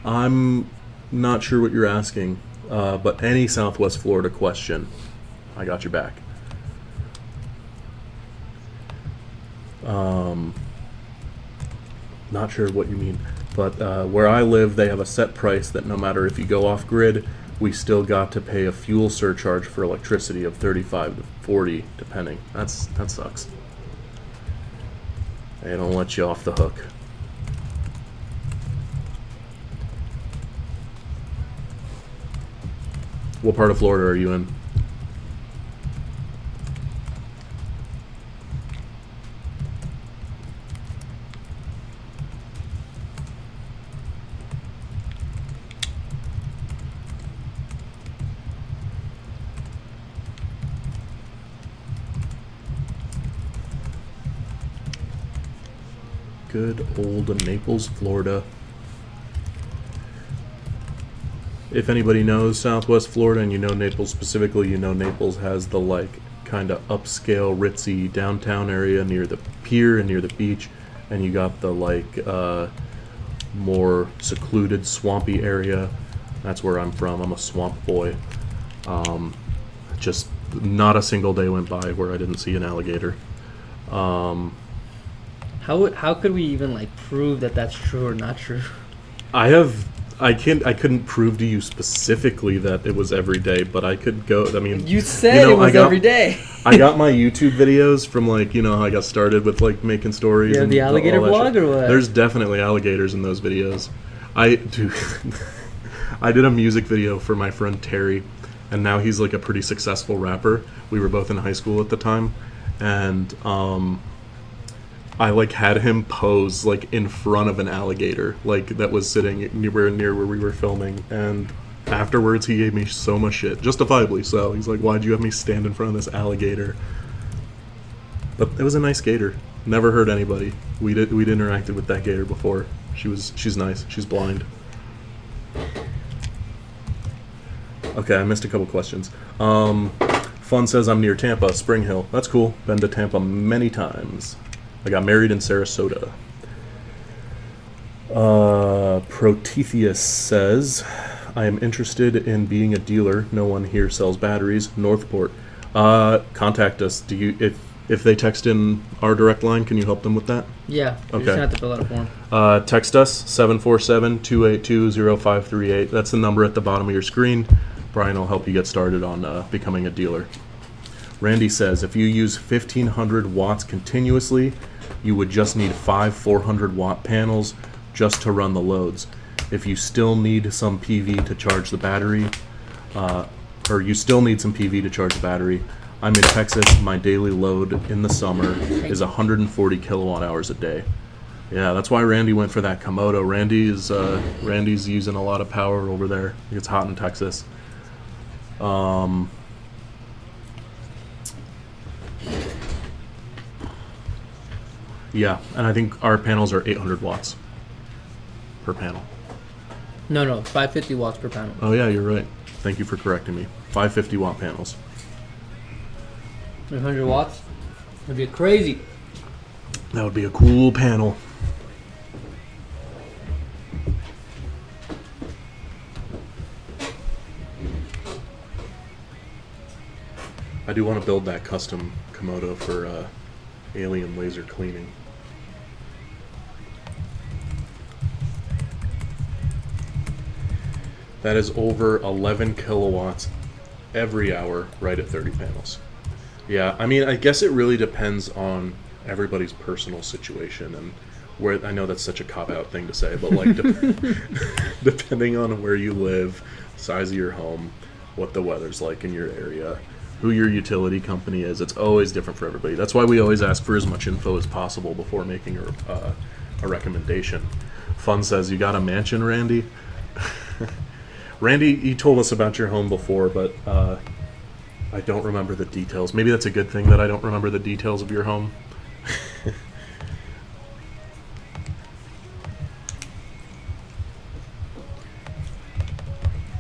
I'm not sure what you're asking, but any Southwest Florida question, I got your back. Not sure what you mean. But where I live, they have a set price that no matter if you go off grid, we still got to pay a fuel surcharge for electricity of 35 to 40, depending. That sucks. They don't let you off the hook. What part of Florida are you in? Good old Naples, Florida. If anybody knows Southwest Florida and you know Naples specifically, you know Naples has the like kind of upscale, ritzy downtown area near the pier and near the beach, and you got the like more secluded, swampy area. That's where I'm from. I'm a swamp boy. Just not a single day went by where I didn't see an alligator. How could we even like prove that that's true or not true? I couldn't prove to you specifically that it was every day, but I could go. I mean, You said it was every day. I got my YouTube videos from like, you know how I got started with like making stories. Yeah, and the alligator all that vlog shit. or what? There's definitely alligators in those videos. I did a music video for my friend Terry, and now he's like a pretty successful rapper. We were both in high school at the time, and I like had him pose like in front of an alligator, like that was sitting near where we were filming, and afterwards he gave me so much shit, justifiably so. He's like, "Why'd you have me stand in front of this alligator?" But it was a nice gator. Never hurt anybody. We'd interacted with that gator before. She's nice. She's blind. Okay, I missed a couple questions. Fun says I'm near Tampa, Spring Hill. That's cool. Been to Tampa many times. I got married in Sarasota. Protetheus says, I am interested in being a dealer. No one here sells batteries. Northport. Contact us. If they text in our direct line, can you help them with that? Yeah. You Okay. just have to fill out a form. Text us, 747-282-0538. That's the number at the bottom of your screen. Brian will help you get started on becoming a dealer. Randy says, if you use 1500 watts continuously, you would just need 5 400-watt panels just to run the loads. If you still need some PV to charge the battery, I'm in Texas. My daily load in the summer is 140 kilowatt hours a day. Yeah, that's why Randy went for that Komodo. Randy's using a lot of power over there. It's hot in Texas. Yeah, and I think our panels are 800 watts per panel. No, 550 watts per panel. Oh yeah, you're right. Thank you for correcting me. 550 watt panels. 300 watts? That'd be crazy. That would be a cool panel. I do want to build that custom Komodo for alien laser cleaning. That is over 11 kilowatts every hour, right at 30 panels. Yeah, I mean, I guess it really depends on everybody's personal situation and where. I know that's such a cop-out thing to say, but like depending on where you live, size of your home, what the weather's like in your area, who your utility company is, it's always different for everybody. That's why we always ask for as much info as possible before making a recommendation. Fun says, you got a mansion, Randy? Randy, you told us about your home before, but I don't remember the details. Maybe that's a good thing that I don't remember the details of your home.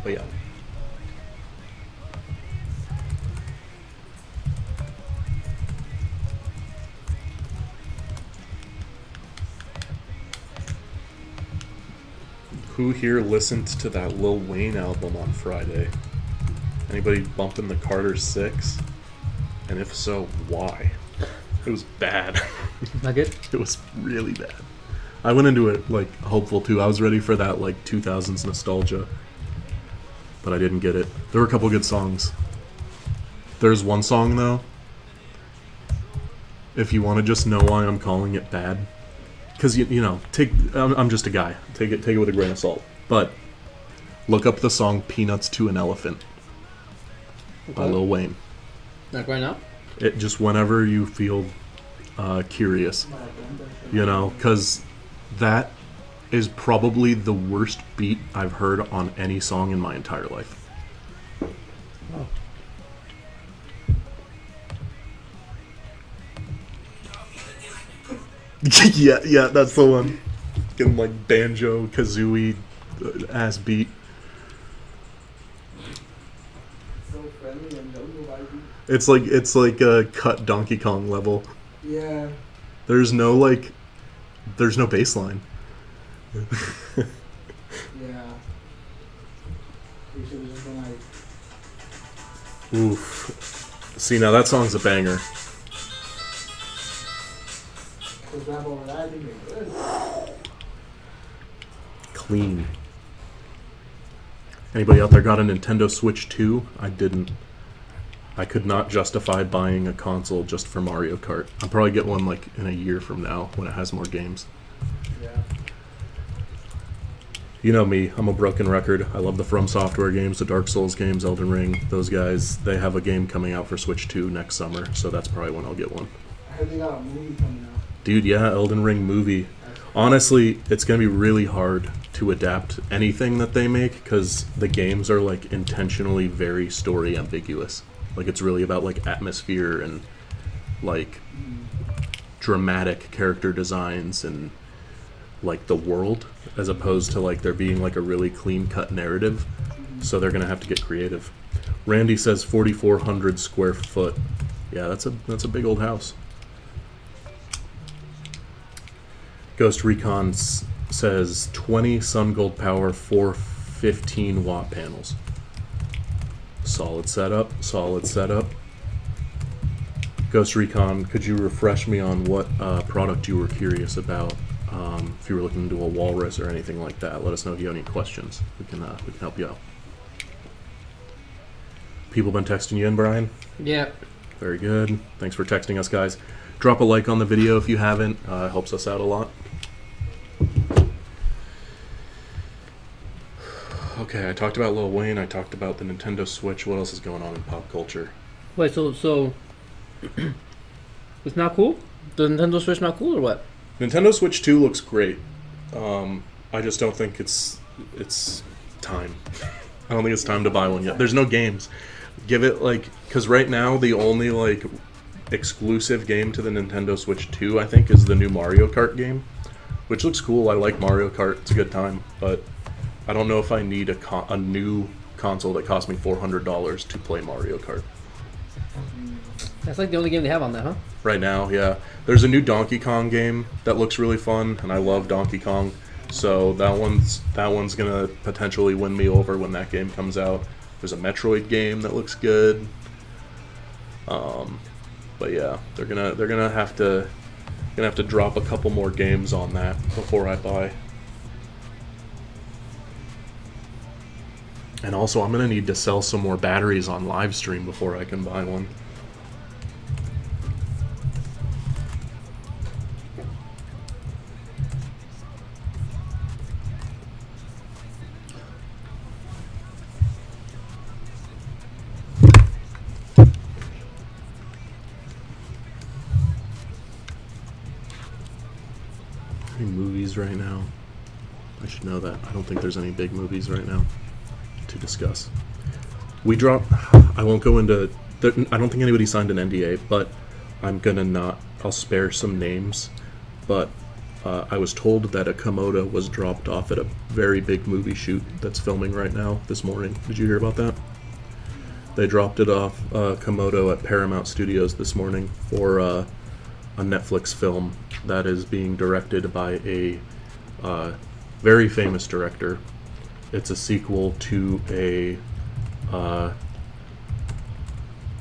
But yeah. Who here listened to that Lil Wayne album on Friday? Anybody bumping the Carter 6? And if so, why? It was bad. Not good? It was really bad. I went into it like hopeful too. I was ready for that like 2000s nostalgia, but I didn't get it. There were a couple good songs. There's one song though. If you want to just know why I'm calling it bad, because you know, I'm just a guy. Take it with a grain of salt. But look up the song "Peanuts to an Elephant" by Okay. Lil Wayne. Like right now? It just whenever you feel curious, you know, because that is probably the worst beat I've heard on any song in my entire life. Oh. yeah, that's the one. Getting like banjo, kazooie ass beat. So friendly and jungle vibey. It's like a cut Donkey Kong level. Yeah. There's no bass line. Yeah. We should have just been like, Oof. See, now that song's a banger. just rap over that, I think they're good. Clean. Anybody out there got a Nintendo Switch 2? I didn't. I could not justify buying a console just for Mario Kart. I'll probably get one like in a year from now when it has more games. Yeah. You know me, I'm a broken record. I love the From Software games, the Dark Souls games, Elden Ring. Those guys, they have a game coming out for Switch 2 next summer, so that's probably when I'll get one. I heard they got a movie coming out. Dude, yeah, Elden Ring movie. Honestly, it's going to be really hard to adapt anything that they make because the games are like intentionally very story ambiguous. Like it's really about like atmosphere and like dramatic character designs and like the world as opposed to like there being like a really clean cut narrative. So they're going to have to get creative. Randy says 4,400 square foot. Yeah, that's a big old house. Ghost Recon says 20 Sun Gold Power, 4 15-watt panels. Solid setup, solid setup. Ghost Recon, could you refresh me on what product you were curious about? If you were looking into a walrus or anything like that, let us know if you have any questions. We can help you out. People been texting you in, Brian? Yeah. Very good. Thanks for texting us, guys. Drop a like on the video if you haven't. It helps us out a lot. Okay, I talked about Lil Wayne. I talked about the Nintendo Switch. What else is going on in pop culture? Wait, so it's not cool? The Nintendo Switch not cool or what? Nintendo Switch 2 looks great. I just don't think it's time. I don't think it's time to buy one yet. There's no games. Give it like, because right now the only like exclusive game to the Nintendo Switch 2 I think is the new Mario Kart game, which looks cool. I like Mario Kart. It's a good time, but I don't know if I need a new console that costs me $400 to play Mario Kart. That's like the only game they have on that, huh? Right now, yeah. There's a new Donkey Kong game that looks really fun, and I love Donkey Kong. So that one's gonna potentially win me over when that game comes out. There's a Metroid game that looks good. But yeah, they're gonna have to drop a couple more games on that before I buy. And also, I'm gonna need to sell some more batteries on live stream before I can buy one. Any movies right now? I should know that. I don't think there's any big movies right now to discuss. I won't go into, I don't think anybody signed an NDA, but I'll spare some names, but I was told that a Komodo was dropped off at a very big movie shoot that's filming right now this morning. Did you hear about that? They dropped it off Komodo at Paramount Studios this morning for a Netflix film that is being directed by a very famous director. It's a sequel to a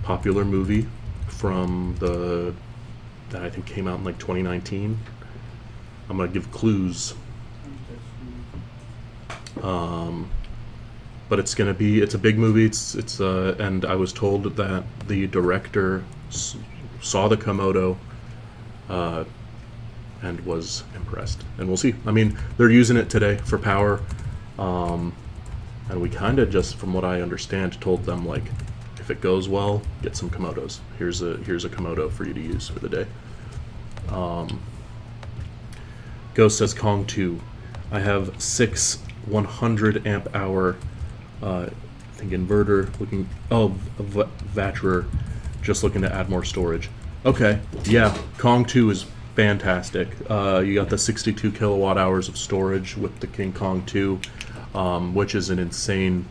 popular movie from that I think came out in like 2019. I'm gonna give clues. But it's gonna be, it's a big movie. And I was told that the director saw the Komodo, and was impressed. And we'll see. I mean, they're using it today for power, and we kind of just, from what I understand, told them like, if it goes well, get some Komodos. Here's a Komodo for you to use for the day. Ghost says Kong 2. I have 6 100 amp hour I think inverter looking, Vatcher, just looking to add more storage. Okay, yeah, Kong 2 is fantastic. You got the 62 kilowatt hours of storage with the King Kong 2, which is an insane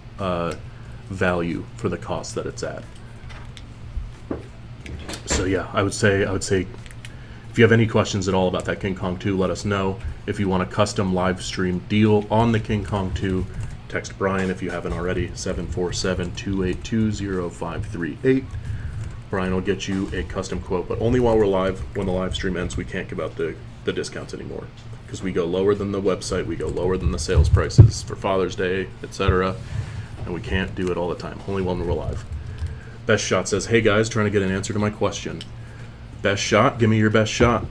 value for the cost that it's at. So yeah, I would say if you have any questions at all about that King Kong 2, let us know. If you want a custom live stream deal on the King Kong 2, text Brian if you haven't already, 747-282-0538. Brian will get you a custom quote, but only while we're live. When the live stream ends, we can't give out the discounts anymore, because we go lower than the website, we go lower than the sales prices for Father's Day, etc., and we can't do it all the time, only when we're live. Best Shot says, hey guys, trying to get an answer to my question. Best Shot, give me your best shot.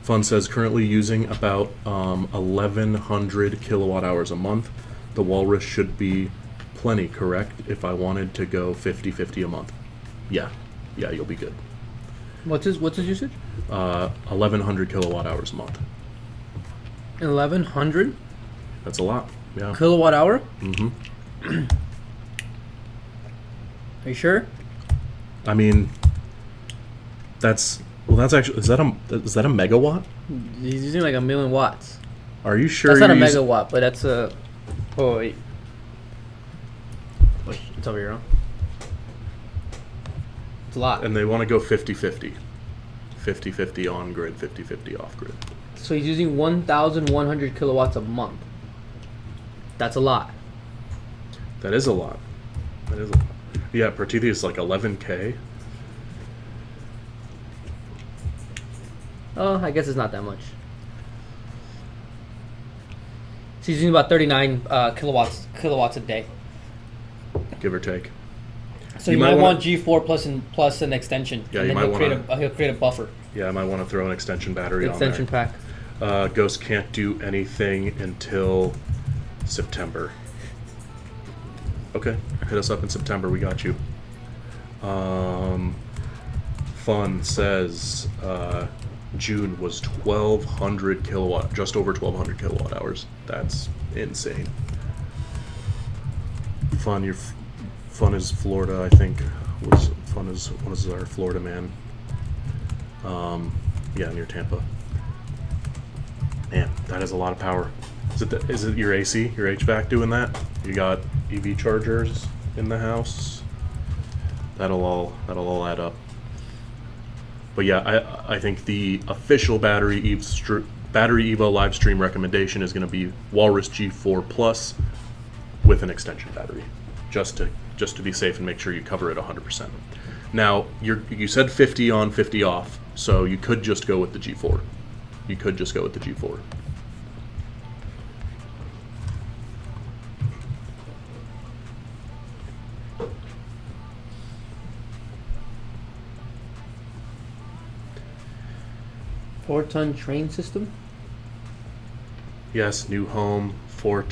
Fun says, currently using about 1,100 kilowatt hours a month. The Walrus should be plenty, correct? If I wanted to go 50-50 a month. Yeah, you'll be good. What's his usage? 1,100 kilowatt hours a month. 1,100 That's a lot. Yeah. kilowatt hour. Mm-hmm. Are you sure? I mean, that's actually, is that a megawatt? He's using like 1,000,000 watts. Are you sure? That's not a you're using- megawatt, but that's a. Oh wait. Wait, it's over here, huh? It's a lot. And they want to go 50-50. 50-50 on grid, 50-50 off grid. So he's using 1,100 kilowatts a month. That's a lot. That is a lot. Yeah, Pertithi is like 11K. Oh, I guess it's not that much. So he's using about 39 kilowatts a day. Give or take. So You you might might wanna- want G4 plus an extension. Yeah, and you then might he'll create a buffer. Yeah, I might want to throw an extension battery Extension on there. pack. Ghost can't do anything until September. Okay, hit us up in September. We got you. Fun says June was 1,200 kilowatt, just over 1,200 kilowatt hours. That's insane. Fun is Florida, I think. Fun is our Florida man. Yeah, near Tampa. Man, that is a lot of power. Is it your AC, your HVAC doing that? You got EV chargers in the house. That'll all add up. But yeah, I think the official BatteryEVO live stream recommendation is going to be Walrus G4 Plus with an extension battery, just to be safe and make sure you cover it 100%. Now you said 50 on, 50 off, so you could just go with the G4. You could just go with the G4. Four-ton train system. Yes, new home,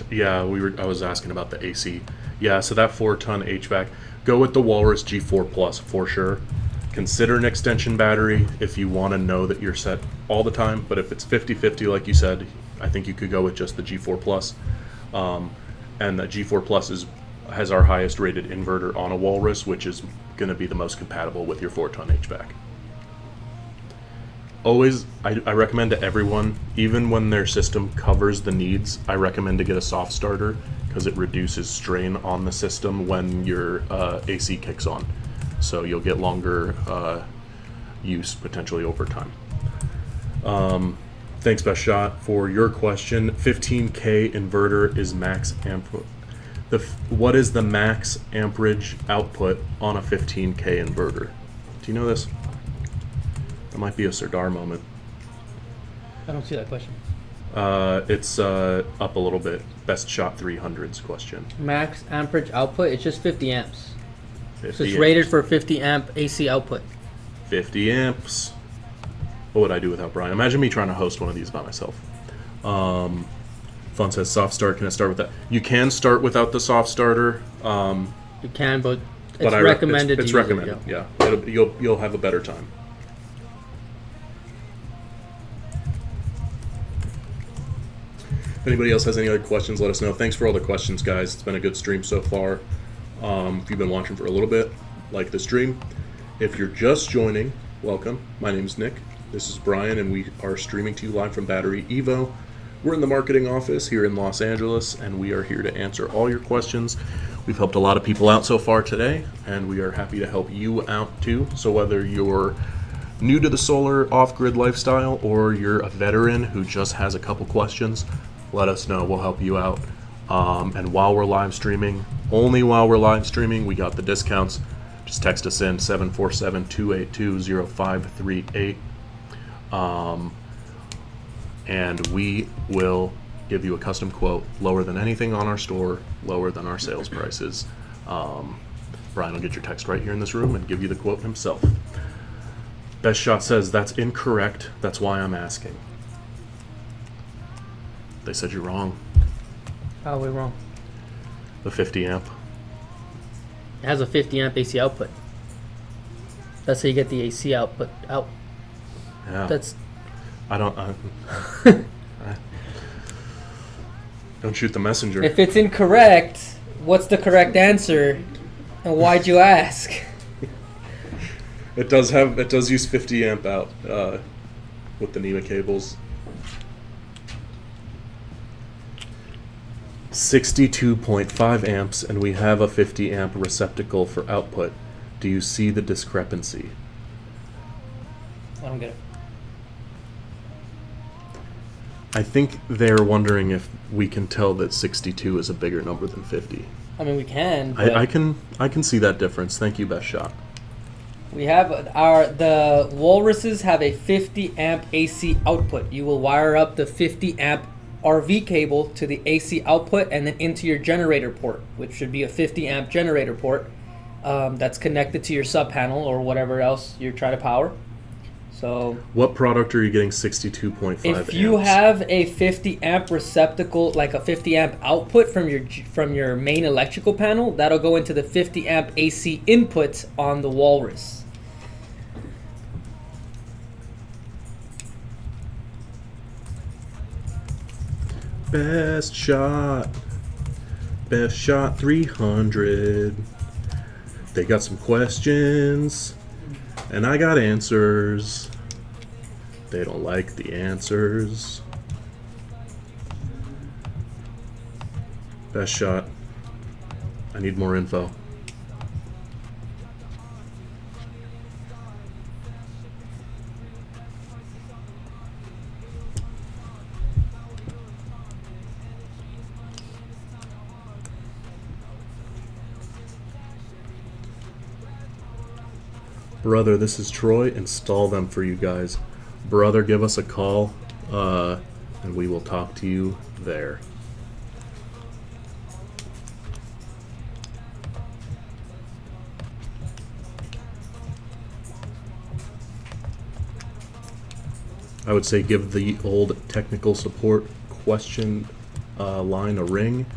yeah, I was asking about the AC. Yeah, so that 4-ton HVAC, go with the Walrus G4 Plus for sure. Consider an extension battery if you want to know that you're set all the time, but if it's 50-50 like you said, I think you could go with just the G4 Plus. And the G4 Plus has our highest rated inverter on a Walrus, which is going to be the most compatible with your 4-ton HVAC. Always, I recommend to everyone, even when their system covers the needs, I recommend to get a soft starter because it reduces strain on the system when your AC kicks on. So you'll get longer use potentially over time. Thanks, Best Shot, for your question. 15K inverter is max amp. What is the max amperage output on a 15K inverter? Do you know this? That might be a Serdar moment. I don't see that question. It's up a little bit. Best shot 300s question. Max amperage output, it's just 50 amps. 50 So it's amps. rated for 50 amp AC output. 50 amps. What would I do without Brian? Imagine me trying to host one of these by myself. Fun says soft start. Can I start with that? You can start without the soft starter. You can, but it's But recommended it's to use it, recommended. Yeah, you'll have a better time. If anybody else has any other questions, let us know. Thanks for all the questions, guys. It's been a good stream so far. If you've been watching for a little bit, like the stream. If you're just joining, welcome. My name is Nick. This is Brian, and we are streaming to you live from BatteryEVO. We're in the marketing office here in Los Angeles, and we are here to answer all your questions. We've helped a lot of people out so far today, and we are happy to help you out too. So whether you're new to the solar off-grid lifestyle or you're a veteran who just has a couple questions, let us know. We'll help you out. And while we're live streaming, only while we're live streaming, we got the discounts. Just text us in 747-282-0538. And we will give you a custom quote lower than anything on our store, lower than our sales prices. Brian will get your text right here in this room and give you the quote himself. Best Shot says that's incorrect. That's why I'm asking. They said you're wrong. How are we wrong? The 50 amp. It has a 50 amp AC output. That's how you get the AC output out. Yeah. That's I don't don't shoot the messenger. if it's incorrect. What's the correct answer, and why'd you ask? It does use 50 amp out with the NEMA cables. 62.5 amps, and we have a 50 amp receptacle for output. Do you see the discrepancy? I don't get it. I think they're wondering if we can tell that 62 is a bigger number than 50. I mean, we can. But I can see that difference. Thank you, Best Shot. we have the Walruses have a 50 amp AC output. You will wire up the 50 amp RV cable to the AC output and then into your generator port, which should be a 50 amp generator port that's connected to your sub panel or whatever else you're trying to power. So What product are you getting 62.5 if you amps? have a 50 amp receptacle, like a 50 amp output from your main electrical panel, that'll go into the 50 amp AC input on the Walrus. Best Shot 300. They got some questions, and I got answers. They don't like the answers. Best Shot. I need more info. Brother, this is Troy. Install them for you guys. Brother, give us a call, and we will talk to you there. I would say give the old technical support question line a ring.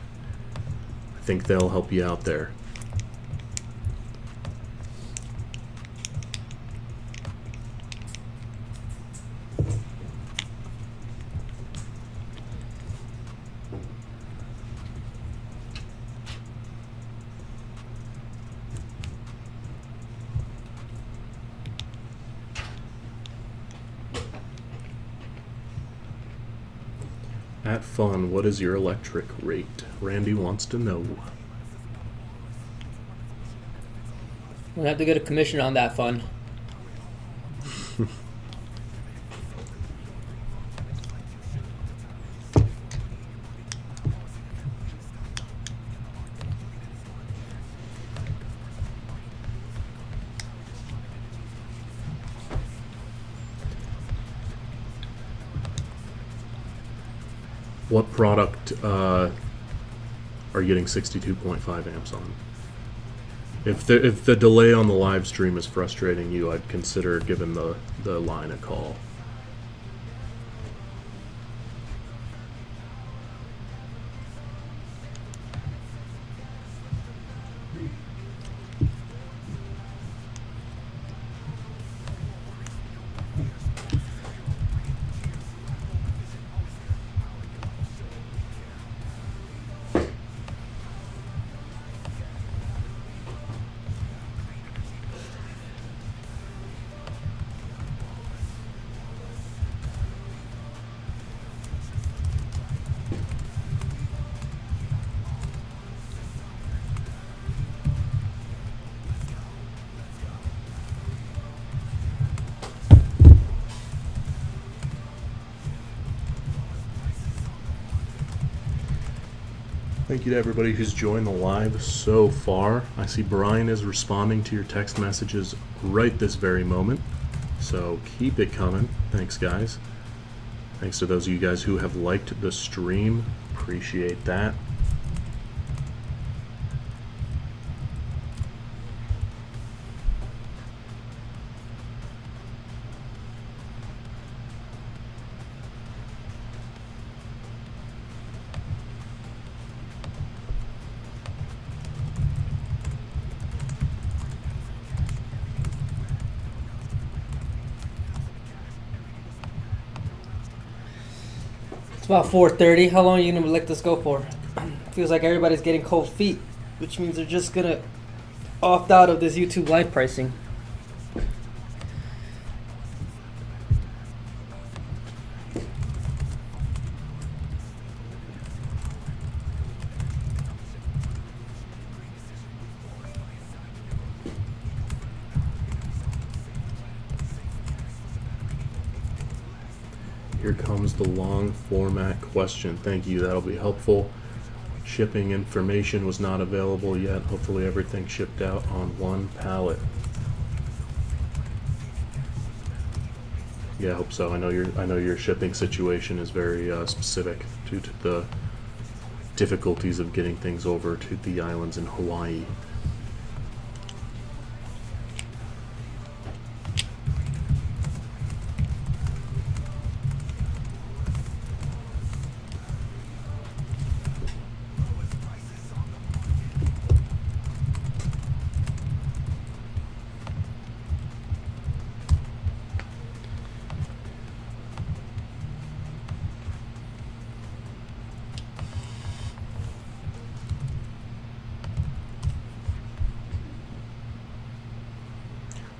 I think they'll help you out there. At Fun, what is your electric rate? Randy wants to know. We'll have to get a commission on that fund. What product are you getting 62.5 amps on? If the delay on the live stream is frustrating you, I'd consider giving the line a call. Thank you to everybody who's joined the live so far. I see Brian is responding to your text messages right this very moment, so keep it coming. Thanks, guys. Thanks to those of you guys who have liked the stream. Appreciate that. It's about 4:30. How long are you gonna let this go for? Feels like everybody's getting cold feet, which means they're just gonna opt out of this YouTube live pricing. Here comes the long format question. Thank you, that'll be helpful. Shipping information was not available yet. Hopefully everything shipped out on one pallet. Yeah, I hope so. I know your shipping situation is very specific due to the difficulties of getting things over to the islands in Hawaii.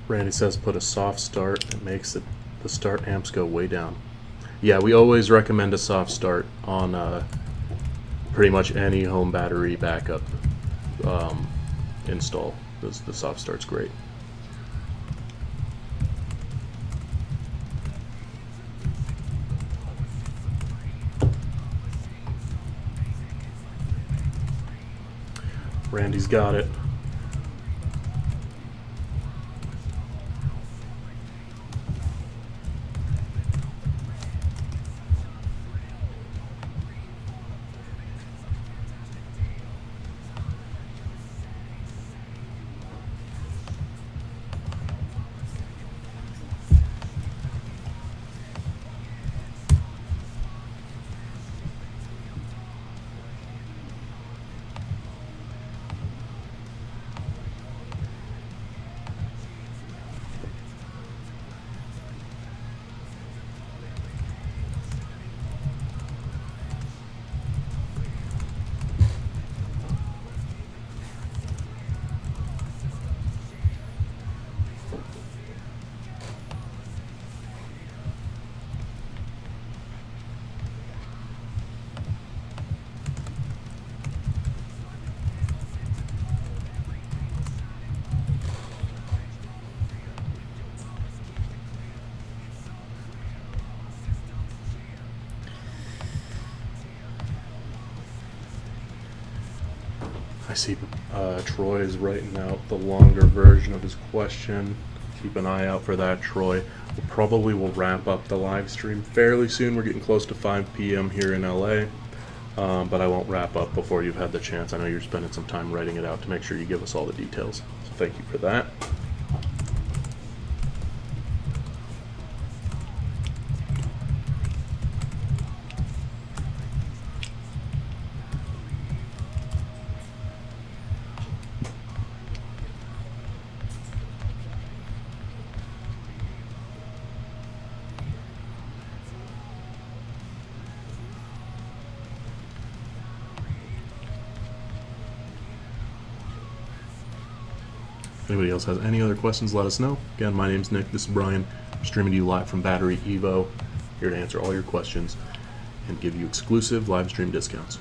Randy says put a soft start. It makes the start amps go way down. Yeah, we always recommend a soft start on pretty much any home battery backup install. The soft start's great. Randy's got it. I see Troy is writing out the longer version of his question. keep an eye out for that, Troy. We probably will wrap up the live stream fairly soon. We're getting close to 5 p.m. here in LA, but I won't wrap up before you've had the chance. I know you're spending some time writing it out to make sure you give us all the details. So thank you for that. If anybody else has any other questions, let us know. Again, my name's Nick. This is Brian. I'm streaming to you live from BatteryEVO. Here to answer all your questions and give you exclusive live stream discounts.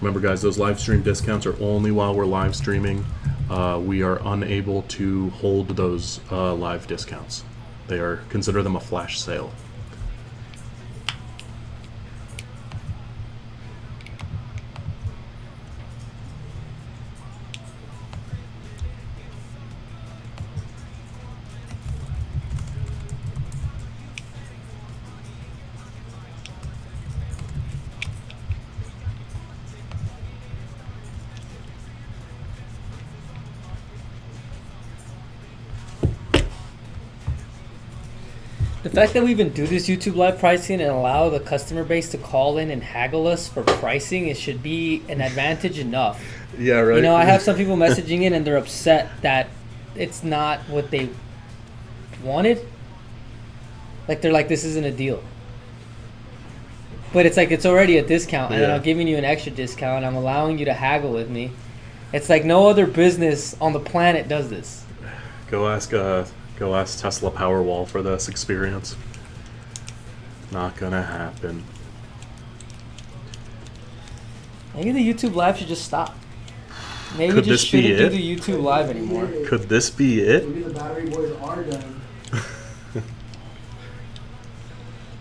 Remember, guys, those live stream discounts are only while we're live streaming. We are unable to hold those live discounts. Consider them a flash sale. The fact that we even do this YouTube live pricing and allow the customer base to call in and haggle us for pricing, it should be an advantage enough. Yeah, right. You know, I have some people messaging in and they're upset that it's not what they wanted. Like, they're like, this isn't a deal. But it's like, it's already a discount, and then I'm giving you an extra discount. I'm allowing you to haggle with me. It's like no other business on the planet does this. Go ask Tesla Powerwall for this experience. Not gonna happen. Maybe the YouTube live should just stop. Maybe Could we just this be shouldn't do it? the YouTube live anymore. Could this be it? Maybe the battery boys are done.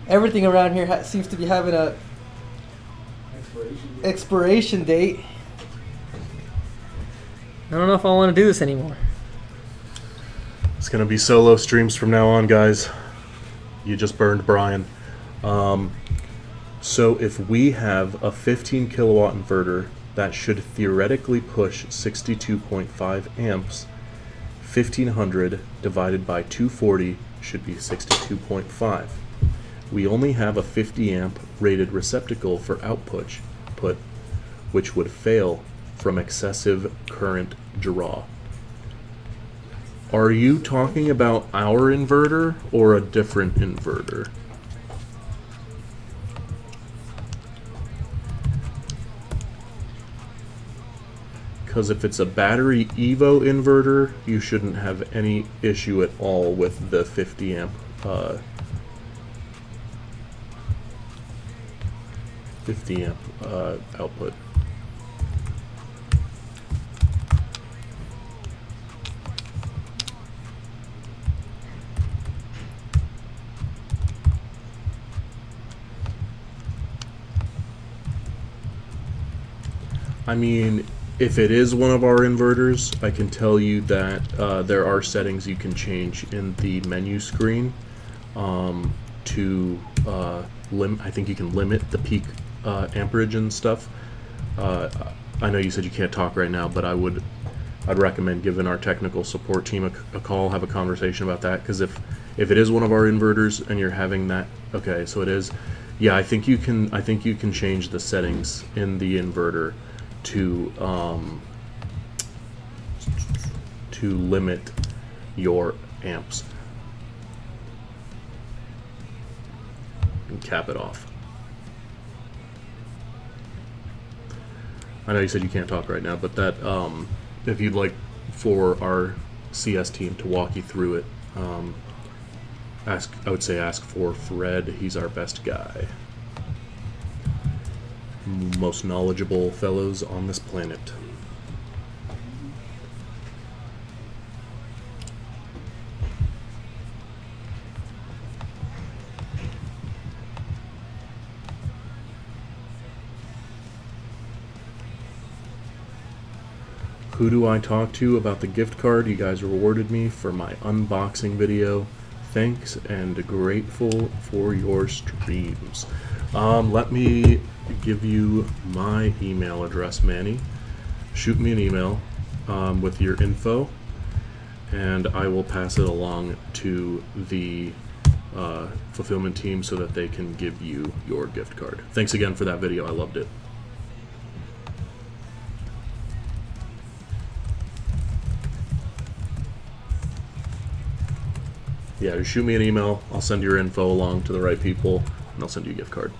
Everything around here seems to be having a expiration date. I don't know if I want to do this anymore. It's gonna be solo streams from now on, guys. You just burned Brian. So if we have a 15 kilowatt inverter that should theoretically push 62.5 amps, 1500 divided by 240 should be 62.5. We only have a 50 amp rated receptacle for output, which would fail from excessive current draw. Are you talking about our inverter or a different inverter? Because if it's a BatteryEVO inverter, you shouldn't have any issue at all with the 50 amp 50 amp output. I mean, if it is one of our inverters, I can tell you that there are settings you can change in the menu screen to I think you can limit the peak amperage and stuff. I know you said you can't talk right now, but I'd recommend giving our technical support team a call, have a conversation about that, because if it is one of our inverters and you're having that, okay, so it is, yeah, I think you can change the settings in the inverter to limit your amps and cap it off. I know you said you can't talk right now, but that if you'd like for our CS team to walk you through it, I would say ask for Fred. He's our best guy. Most knowledgeable fellows on this planet. Who do I talk to about the gift card you guys rewarded me for my unboxing video? Thanks and grateful for your streams. Let me give you my email address, Manny. Shoot me an email with your info, and I will pass it along to the fulfillment team so that they can give you your gift card. Thanks again for that video. I loved it. Yeah, just shoot me an email. I'll send your info along to the right people, and I'll send you a gift card.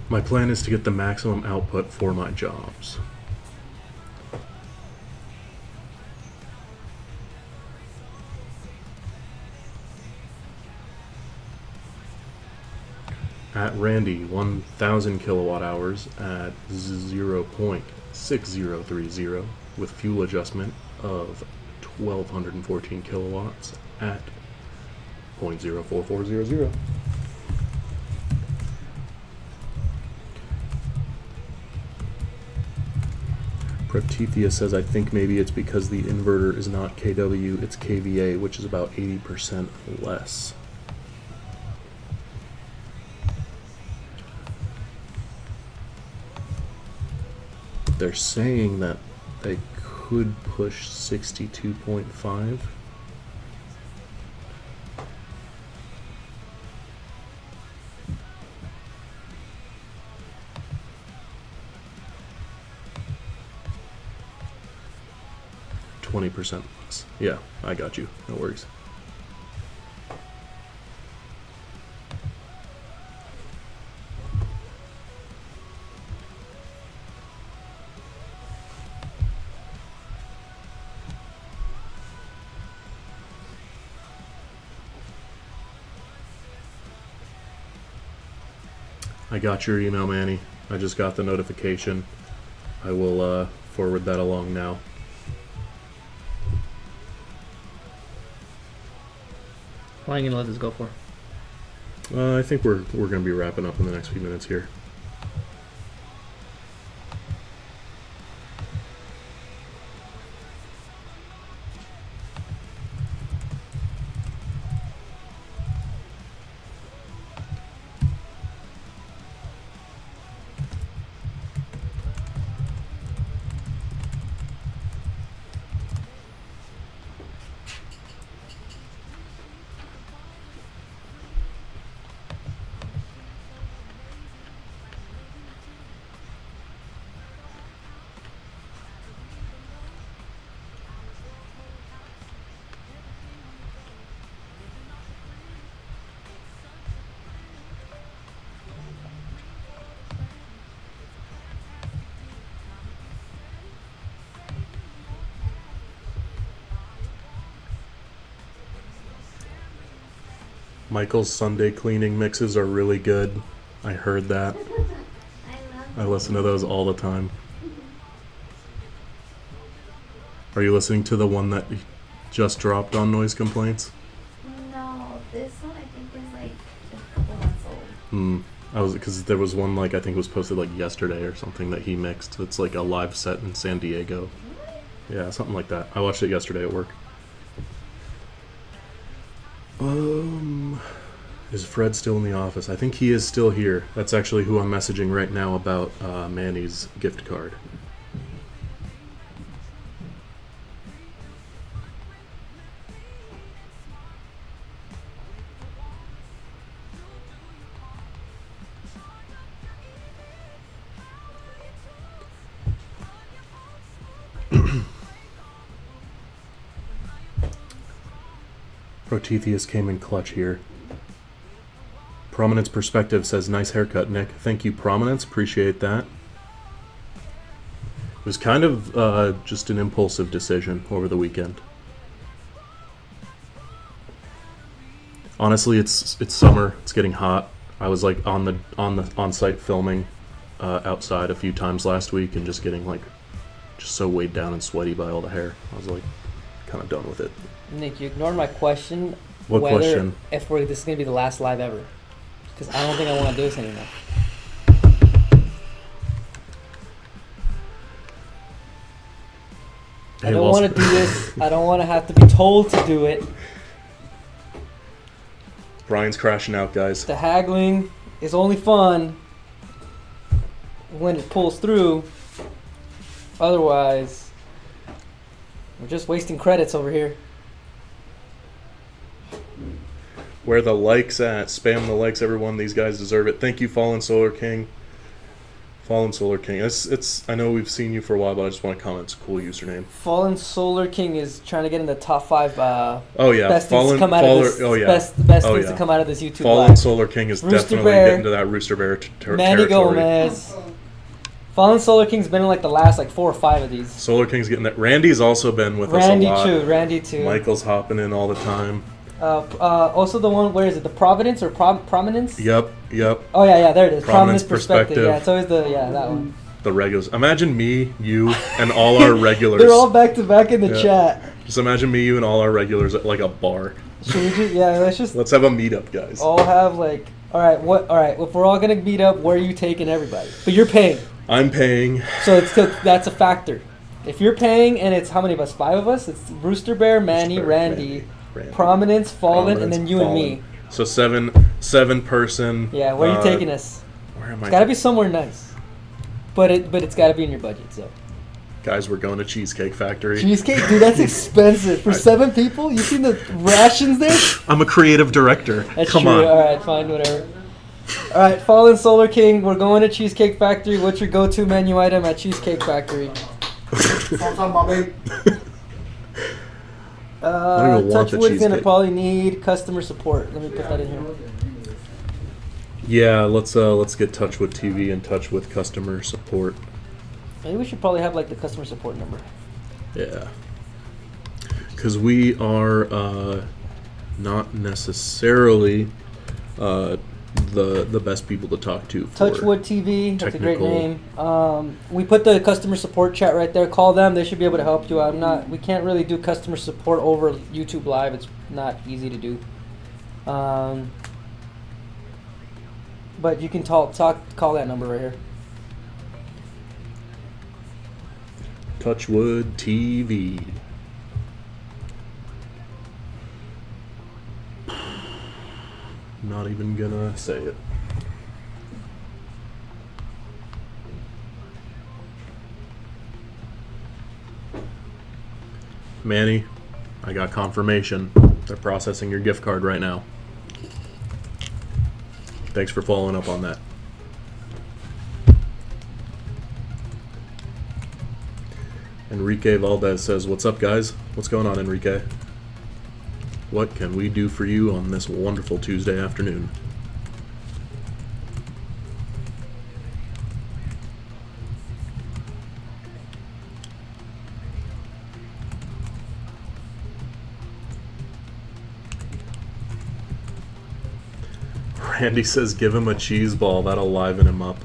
My plan is to get the maximum output for my jobs. At Randy, 1,000 kilowatt hours at 0.6030 with fuel adjustment of 1,214 kilowatts at 0.04400. Protethia says, I think maybe it's because the inverter is not kW, it's kVA, which is about 80% less. They're saying that they could push 62.5. %. Yeah, I got you. No worries. I got your email, Manny. I just got the notification. I will forward that along now. How long are you gonna let this go for? I think we're gonna be wrapping up in the next few minutes here. Michael's Sunday cleaning mixes are really good. I heard that. I listen to those all the time. Are you listening to the one that just dropped on noise complaints? No, this one I think is like a couple months old. Because there was one like I think was posted like yesterday or something that he mixed. It's like a live set in San Diego. Yeah, something like that. I watched it yesterday at work. Is Fred still in the office? I think he is still here. That's actually who I'm messaging right now about Manny's gift card. Protetheus came in clutch here. Prominence Perspective says, nice haircut, Nick. Thank you, Prominence. Appreciate that. It was kind of just an impulsive decision over the weekend. Honestly, it's summer. It's getting hot. I was like on-site filming outside a few times last week and just getting like just so weighed down and sweaty by all the hair. I was like kind of done with it. Nick, you ignored my question. What whether question? If this is gonna be the last live ever, because I don't think I want to do this anymore. I don't want to do this. I don't want to have to be told to do it. Brian's crashing out, guys. The haggling is only fun when it pulls through. Otherwise, we're just wasting credits over here. Where the likes at? Spam the likes, everyone. These guys deserve it. Thank you, Fallen Solar King. Fallen Solar King. It's. I know we've seen you for a while, but I just want to comment. It's a cool username. Fallen Solar King is trying to get in the top 5. Oh yeah, best things to come out of this. Oh yeah, best things to come out of this YouTube Fallen live. Solar King is Rooster definitely Bear, getting to that Rooster Bear Manny territory. Gomez. Fallen Solar King's been in like the last like 4 or 5 of these. Solar King's getting that. Randy's also been with us a lot. Randy too. Michael's hopping in all the time. Also the one, where is it? The Providence or Prominence? Yep. Oh yeah, there it is. Prominence Prominence Perspective. Perspective. Yeah, it's always that one. The regulars. Imagine me, you, and all our regulars. They're all back to back in the Yeah. chat. Just imagine me, you, and all our regulars at like a bar. Should we just, let's just Let's have a meetup, guys. all have like, all right, if we're all gonna meet up, where are you taking everybody? But you're paying, I'm paying. so that's a factor. If you're paying, and it's how many of us? 5 of us. It's Rooster Bear, Manny, Rooster Bear, Randy, Randy. Prominence, Fallen, Prominence, and then you and me. Fallen. So seven person. Yeah, where are you taking us? Where am I? It's gotta be somewhere nice, but it's gotta be in your budget. So Guys, we're going to Cheesecake Factory. cheesecake, dude, that's expensive for 7 people. You seen the rations there? I'm a creative director. That's Come true. on. All right, fine, whatever. All right, Fallen Solar King, we're going to Cheesecake Factory. What's your go-to menu item at Cheesecake Factory? That's what I'm talking about, babe. don't even want the Touchwood's gonna cheesecake. probably need customer support. Let me put that in here. Yeah, let's get Touchwood TV in touch with customer support. Maybe we should probably have like the customer support number. Yeah. Because we are not necessarily the best people to talk to. For Touchwood TV, that's a great technical- name. We put the customer support chat right there. Call them; they should be able to help you out. We can't really do customer support over YouTube Live. It's not easy to do. But you can call that number right here. Touchwood TV. Not even gonna say it. Manny, I got confirmation. They're processing your gift card right now. Thanks for following up on that. Enrique Valdez says, "What's up, guys? What's going on, Enrique? What can we do for you on this wonderful Tuesday afternoon?" Randy says, "Give him a cheese ball. That'll liven him up."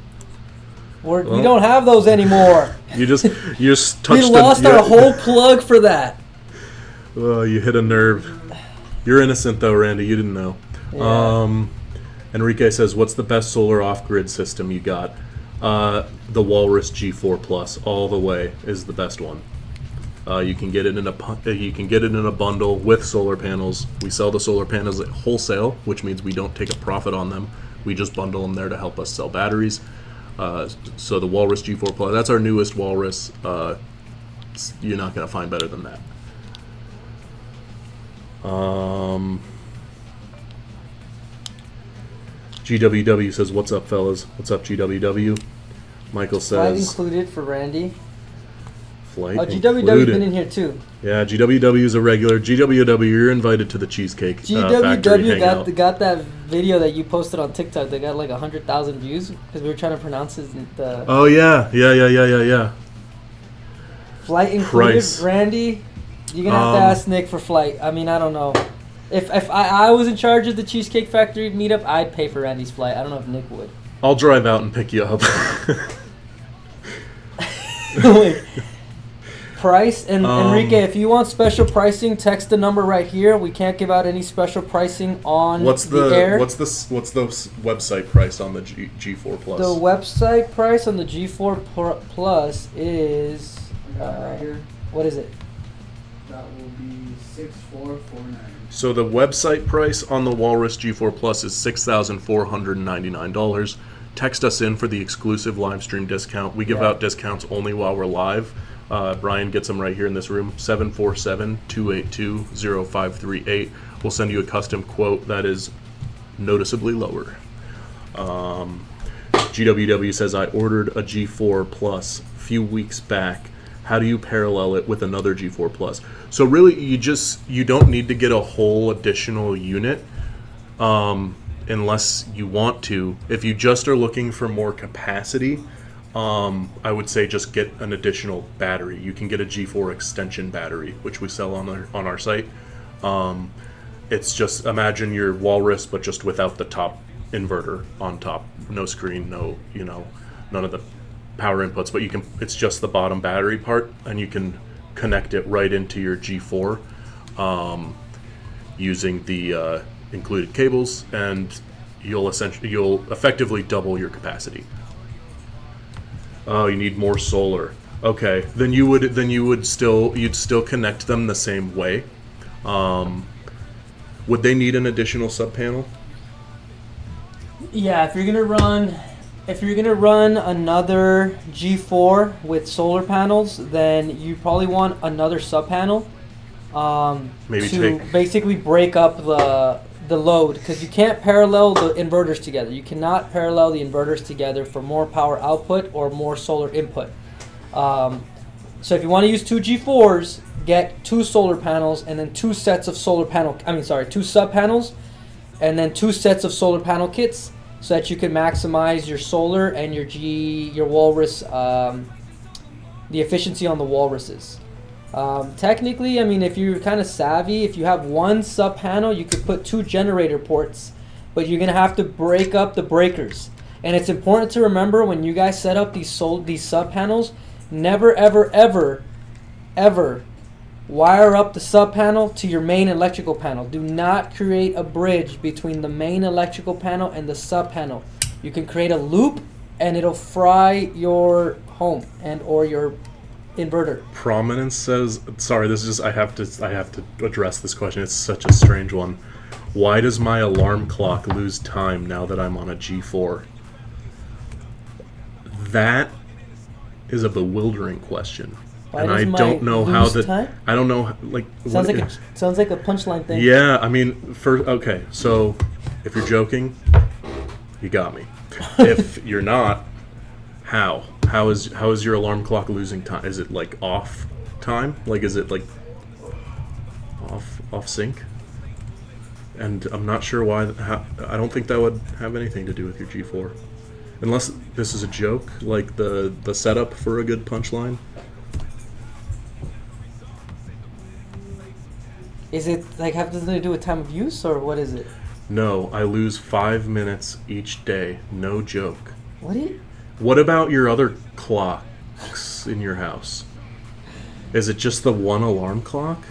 We Well- don't have those anymore. You just We touched. lost our whole plug for that. Oh, you hit a nerve. You're innocent though, Randy. You didn't know. Yeah. Enrique says, "What's the best solar off-grid system you got?" The Walrus G4 Plus, all the way, is the best one. You can get it in a bundle with solar panels. We sell the solar panels at wholesale, which means we don't take a profit on them. We just bundle them there to help us sell batteries. So the Walrus G4 Plus, that's our newest Walrus. You're not going to find better than that. GWW says, "What's up, fellas? What's up, GWW?" Michael Flight says, included for Randy. "Flight Oh, GWW's included." been in here too. Yeah, GWW is a regular. GWW, you're invited to the Cheesecake Factory GWW hangout. got that video that you posted on TikTok. They got like 100,000 views because we were trying to pronounce the Oh yeah. flight included. Price. Randy, you're gonna have to ask Nick for flight. I mean, I don't know. If I was in charge of the Cheesecake Factory meetup, I'd pay for Randy's flight. I don't know if Nick would. I'll drive out and pick you up. Like, price and Enrique, if you want special pricing, text the number right here. We can't give out any special pricing on What's the air. what's the website price on the G4 Plus? The website price on the G4 Plus is Right here. what is it? That will be 6449. So the website price on the Walrus G4 Plus is $6,499. Text us in for the exclusive live stream discount. We give out discounts only while we're live. Brian gets them right here in this room. 747-282-0538. We'll send you a custom quote that is noticeably lower. GWW says, I ordered a G4 Plus a few weeks back. How do you parallel it with another G4 Plus? So really, you don't need to get a whole additional unit unless you want to. If you just are looking for more capacity, I would say just get an additional battery. You can get a G4 extension battery, which we sell on our site. It's just, imagine your Walrus, but just without the top inverter on top. No screen, no, none of the power inputs, but it's just the bottom battery part, and you can connect it right into your G4 using the included cables, and you'll effectively double your capacity. Oh, you need more solar. Okay, then you'd still connect them the same way. Would they need an additional sub panel? Yeah, if you're gonna run another G4 with solar panels, then you probably want another sub panel to basically break up the load, because you can't parallel the inverters together. You cannot parallel the inverters together for more power output or more solar input. So if you want to use two G4s, get two solar panels and then two sets of two sub panels, and then two sets of solar panel kits, so that you can maximize your solar and your Walrus, the efficiency on the Walruses. Technically, I mean, if you're kind of savvy, if you have one sub panel, you could put two generator ports, but you're gonna have to break up the breakers. And it's important to remember, when you guys set up these sub panels, never ever wire up the sub panel to your main electrical panel. Do not create a bridge between the main electrical panel and the sub panel. You can create a loop and it'll fry your home and or your inverter. Prominence says, sorry, this is just I have to address this question. It's such a strange one. Why does my alarm clock lose time now that I'm on a G4? That is a bewildering question. And I don't know how I don't know, like, sounds like a punchline thing. Yeah, I mean, okay, so if you're joking, you got me. If you're not, how is your alarm clock losing time? Is it like off time? Like, is it like off sync? And I'm not sure why. I don't think that would have anything to do with your G4, unless this is a joke, like the setup for a good punchline. Is it like have something to do with time of use, or what is it? No, I lose 5 minutes each day. No joke. What about your other clocks in your house? Is it just the one alarm clock?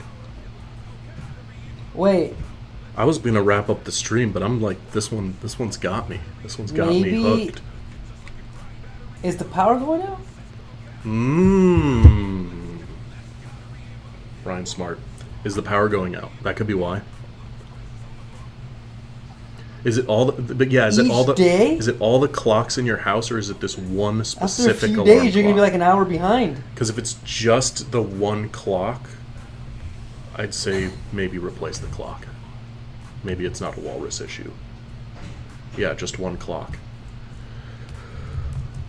Wait. I was gonna wrap up the stream, but I'm like, this one's got me. This one's got me hooked. Is the power going out? Brian Smart. Is the power going out? That could be why. Is it all is it all the clocks in your house, or is it this one specific alarm clock? After a few days, you're gonna be like an hour behind. Because if it's just the one clock, I'd say maybe replace the clock. Maybe it's not a Walrus issue. Yeah, just one clock.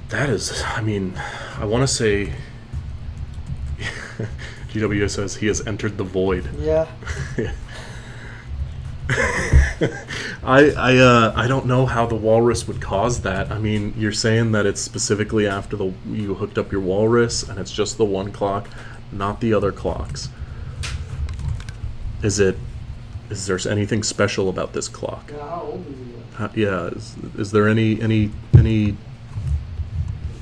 That is, I mean, I want to say GW says he has entered the void. Yeah. I don't know how the Walrus would cause that. I mean, you're saying that it's specifically after you hooked up your Walrus and it's just the one clock, not the other clocks. Is there anything special about this clock? Yeah, how old is it? Is there any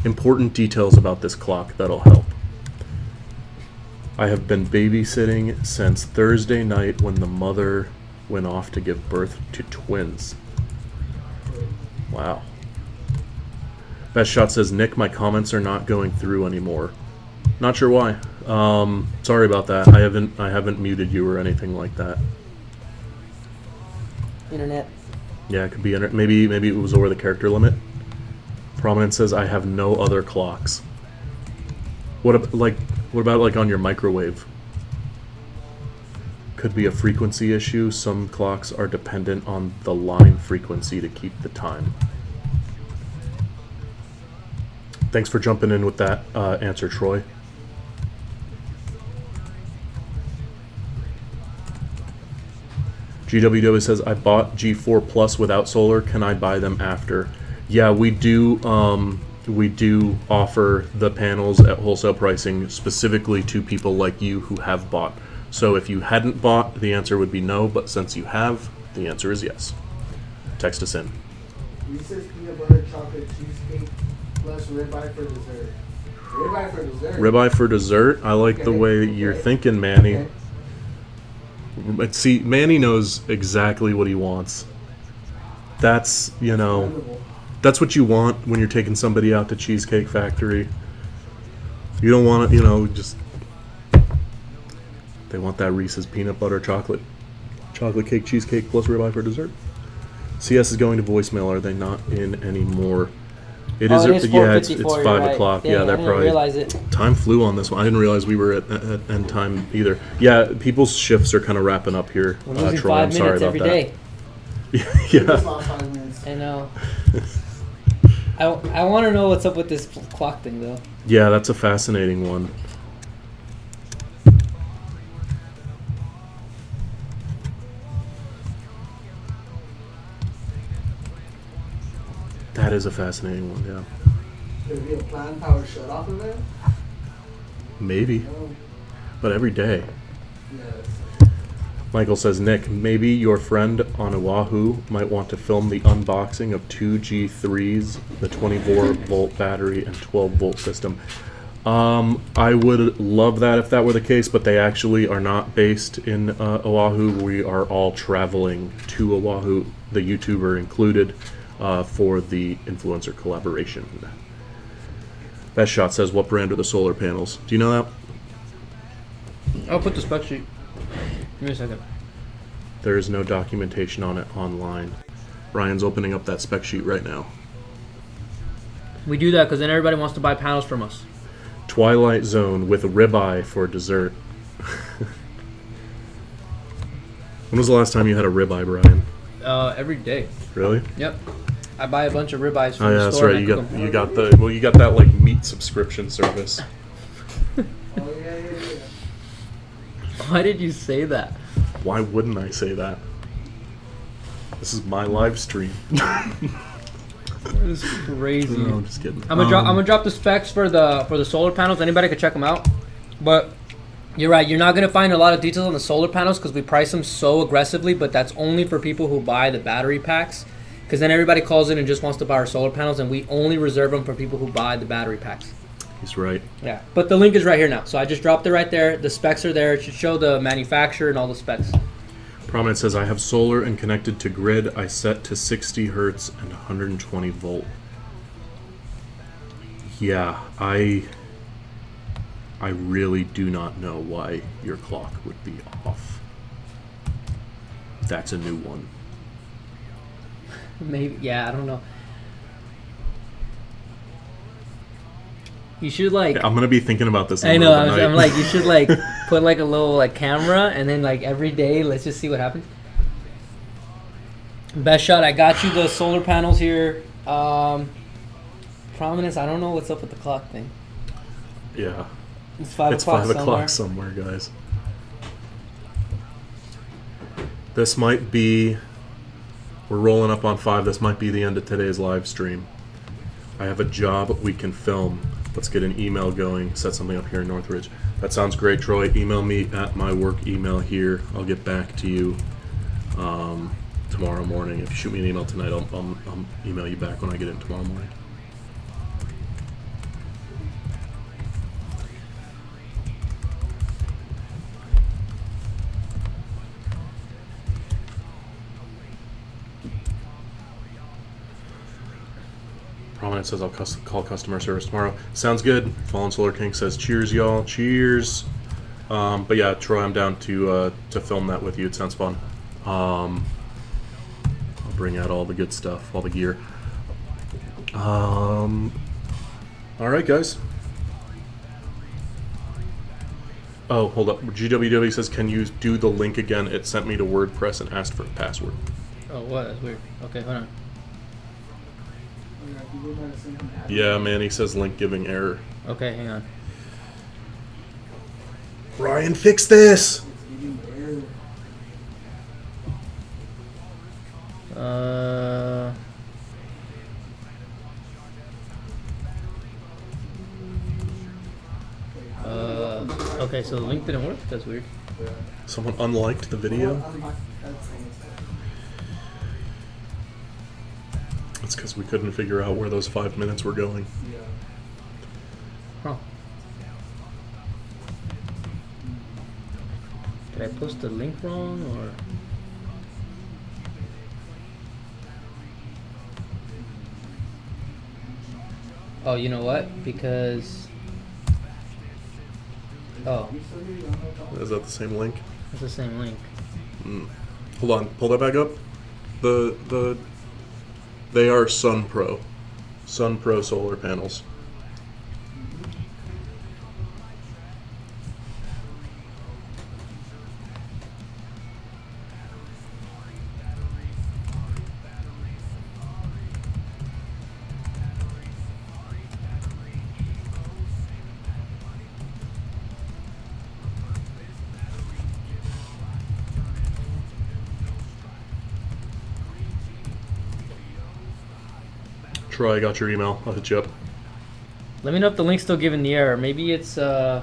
important details about this clock that'll help? I have been babysitting since Thursday night when the mother went off to give birth to twins. Wow. Best Shot says, Nick, my comments are not going through anymore. Not sure why. Sorry about that. I haven't muted you or anything like that. Internet. Yeah, it could be maybe it was over the character limit. Prominent says I have no other clocks. What about like on your microwave? Could be a frequency issue. Some clocks are dependent on the line frequency to keep the time. Thanks for jumping in with that answer, Troy. GWW says, I bought G4 Plus without solar. Can I buy them after? Yeah, we do offer the panels at wholesale pricing specifically to people like you who have bought. So if you hadn't bought, the answer would be no, but since you have, the answer is yes. Text us in. Reese's peanut butter chocolate cheesecake plus ribeye for dessert. Ribeye for dessert. Ribeye for dessert? I like the way you're thinking, Manny. Okay. But see, Manny knows exactly what he wants. That's, you know, that's what you want when you're taking somebody out to Cheesecake Factory. You don't want to, you know, just... They want that Reese's peanut butter chocolate cake cheesecake plus ribeye for dessert. CS is going to voicemail. Are they not in anymore? It is. Yeah, it's 5 right. o'clock. Dang, yeah, they're I didn't probably. realize it. Time flew on this one. I didn't realize we were at end time either. Yeah, people's shifts are kind of wrapping up here. We're losing Troy, 5 I'm sorry minutes about every that. day. Just Yeah. lost 5 minutes. I know. I want to know what's up with this clock thing, though. Yeah, that's a fascinating one. That is a fascinating one, yeah. Could be a planned power shut off of it? Maybe, No. but every day. Yes. Michael says, Nick, maybe your friend on Oahu might want to film the unboxing of 2 G3s, the 24-volt battery and 12-volt system. I would love that if that were the case, but they actually are not based in Oahu. We are all traveling to Oahu, the YouTuber included, for the influencer collaboration. Best Shot says, what brand are the solar panels? Do you know that? I'll put the spec sheet. Give me a second. There is no documentation on it online. Ryan's opening up that spec sheet right now. We do that because then everybody wants to buy panels from us. Twilight Zone with ribeye for dessert. When was the last time you had a ribeye, Brian? Every day. Really? Yep. I buy a bunch of ribeyes from Oh yeah, the that's store. right. and I cook 'em. You got that like meat subscription service. Oh, yeah. Why did you say that? Why wouldn't I say that? This is my live stream. That is crazy. No, I'm just kidding. I'm gonna drop the specs for the solar panels. Anybody can check them out. But you're right. You're not gonna find a lot of details on the solar panels because we price them so aggressively. But that's only for people who buy the battery packs. Because then everybody calls in and just wants to buy our solar panels, and we only reserve them for people who buy the battery packs. He's right. Yeah. But the link is right here now. So I just dropped it right there. The specs are there. It should show the manufacturer and all the specs. Prominent says, I have solar and connected to grid. I set to 60 hertz and 120 volt. Yeah, I really do not know why your clock would be off. That's a new one. Maybe. Yeah. I don't know. You should like. I'm gonna be thinking about this. In the I know. middle of the I'm night. like, you should like put like a little like camera, and then like every day, let's just see what happens. Best Shot. I got you the solar panels here. Prominence. I don't know what's up with the clock thing. Yeah, It's 5 it's o'clock 5 o'clock somewhere, guys. This might be. We're rolling up on 5. This might be the end of today's live stream. I have a job we can film. Let's get an email going, set something up here in Northridge. That sounds great, Troy. Email me at my work email here. I'll get back to you tomorrow morning. If you shoot me an email tonight, I'll email you back when I get in tomorrow morning. it says I'll call customer service tomorrow. Sounds good. Fallen Solar King says cheers, y'all. Cheers. But yeah, Troy, I'm down to film that with you. It sounds fun. I'll bring out all the good stuff, all the gear. All right, guys. Oh, hold up. GWW says, can you do the link again? It sent me to WordPress and asked for a password. Oh, what? That's weird. Okay, hold on. Yeah, Manny says link giving error. Okay, hang on. Ryan, fix this! Okay, so the link didn't work? That's weird. Someone unliked the video? It's because we couldn't figure out where those 5 minutes were going. Huh. Did I post the link wrong, or? Oh, you know what? Because... Oh, Is that the same link? it's the same link. Hold on, pull that back up. They are Sun Pro solar panels. Troy, I got your email. I'll hit you up. Let me know if the link's still giving the error. Maybe it's, I'm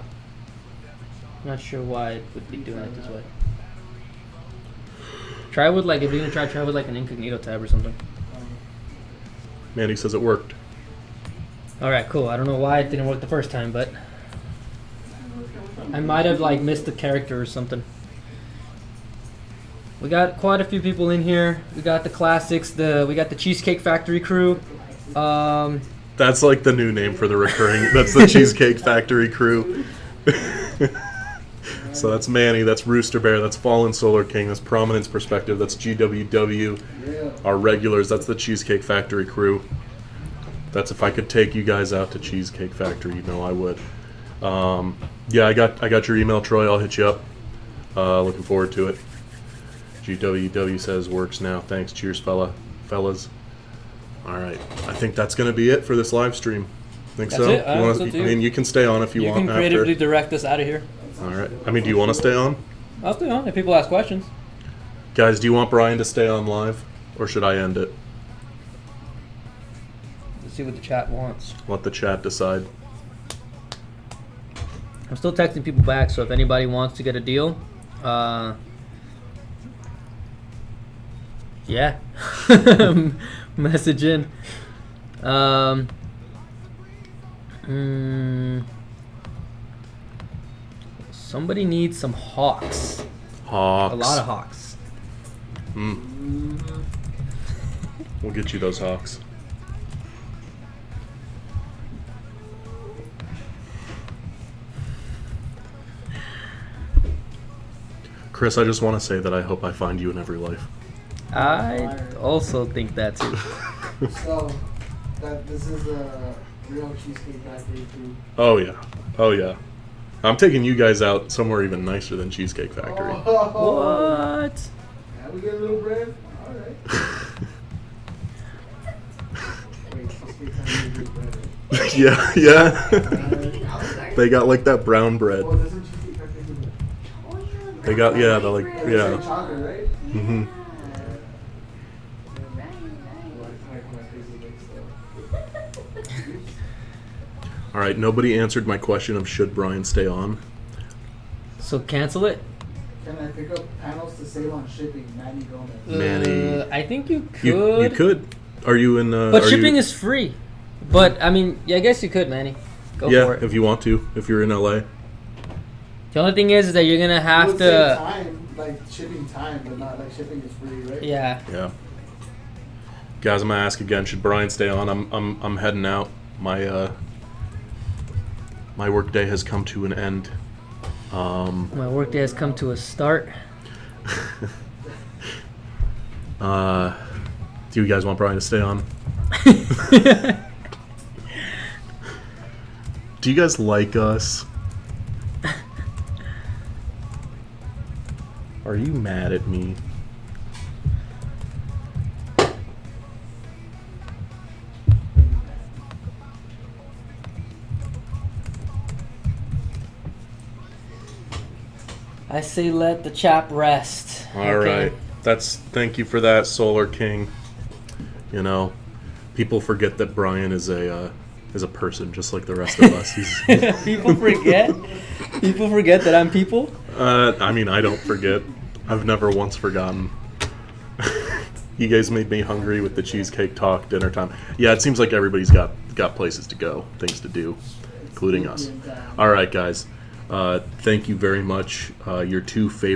not sure why it would be doing it this way. Try with, like, if you're gonna try with, like, an incognito tab or something. Mandy says it worked. Alright, cool. I don't know why it didn't work the first time, but I might have, like, missed the character or something. We got quite a few people in here. We got the classics. We got the Cheesecake Factory crew. That's like the new name for the recurring. That's the Cheesecake Factory crew. So that's Manny, that's Rooster Bear, that's Fallen Solar King, that's Prominence Perspective, that's GWW. Our regulars, that's the Cheesecake Factory crew. That's if I could take you guys out to Cheesecake Factory, you know I would. Yeah, I got your email, Troy. I'll hit you up. Looking forward to it. GWW says works now. Thanks. Cheers, fellas. All right. I think that's going to be it for this live stream. Think That's so? it? You wanna, That's up to I mean, you can stay on if you want can creatively after. direct us out of here. All right. I mean, do you want to stay on? I'll stay on if people ask questions. Guys, do you want Brian to stay on live or should I end it? Let's see what the chat wants. Let the chat decide. I'm still texting people back, so if anybody wants to get a deal, yeah, message in. Somebody needs some hawks. Hawks. A lot of hawks. We'll get you those hawks. Chris, I just want to say that I hope I find you in every life. I also think that too. So, this is a real Cheesecake Factory food. Oh yeah. Oh yeah. I'm taking you guys out somewhere even nicer than Cheesecake Factory. Oh. What? Yeah, we get a little bread. All right. Wait, Cheesecake Factory bread. Yeah. They got like that brown bread. Well, doesn't Cheesecake Factory do bread? They got the like yeah. Chocolate, right? Mhm. All right, nobody answered my question of should Brian stay on. So cancel it? Can I pick up panels to save on shipping? Manny Gomez. Manny. I think you could. You could. Are you in? But shipping is free. But I mean, yeah, I guess you could, Manny. Go yeah, for it. if you want to. If you're in LA. The only thing is that you're gonna It have would save to. time, like shipping time, but not like shipping is free, right? Yeah. Yeah. Guys, I'm gonna ask again. Should Brian stay on? I'm heading out. My my workday has come to an end. My workday has come to a start. Do you guys want Brian to stay on? Do you guys like us? Are you mad at me? I say let the chap rest. All right. Thank you for that, Solar King. You know, people forget that Brian is a person just like the rest of us. People forget. People forget that I'm people. I mean, I don't forget. I've never once forgotten. You guys made me hungry with the cheesecake talk, dinner time. Yeah, it seems like everybody's got places to go, things to do, including us. All right, guys. Thank you very much. Your two favorite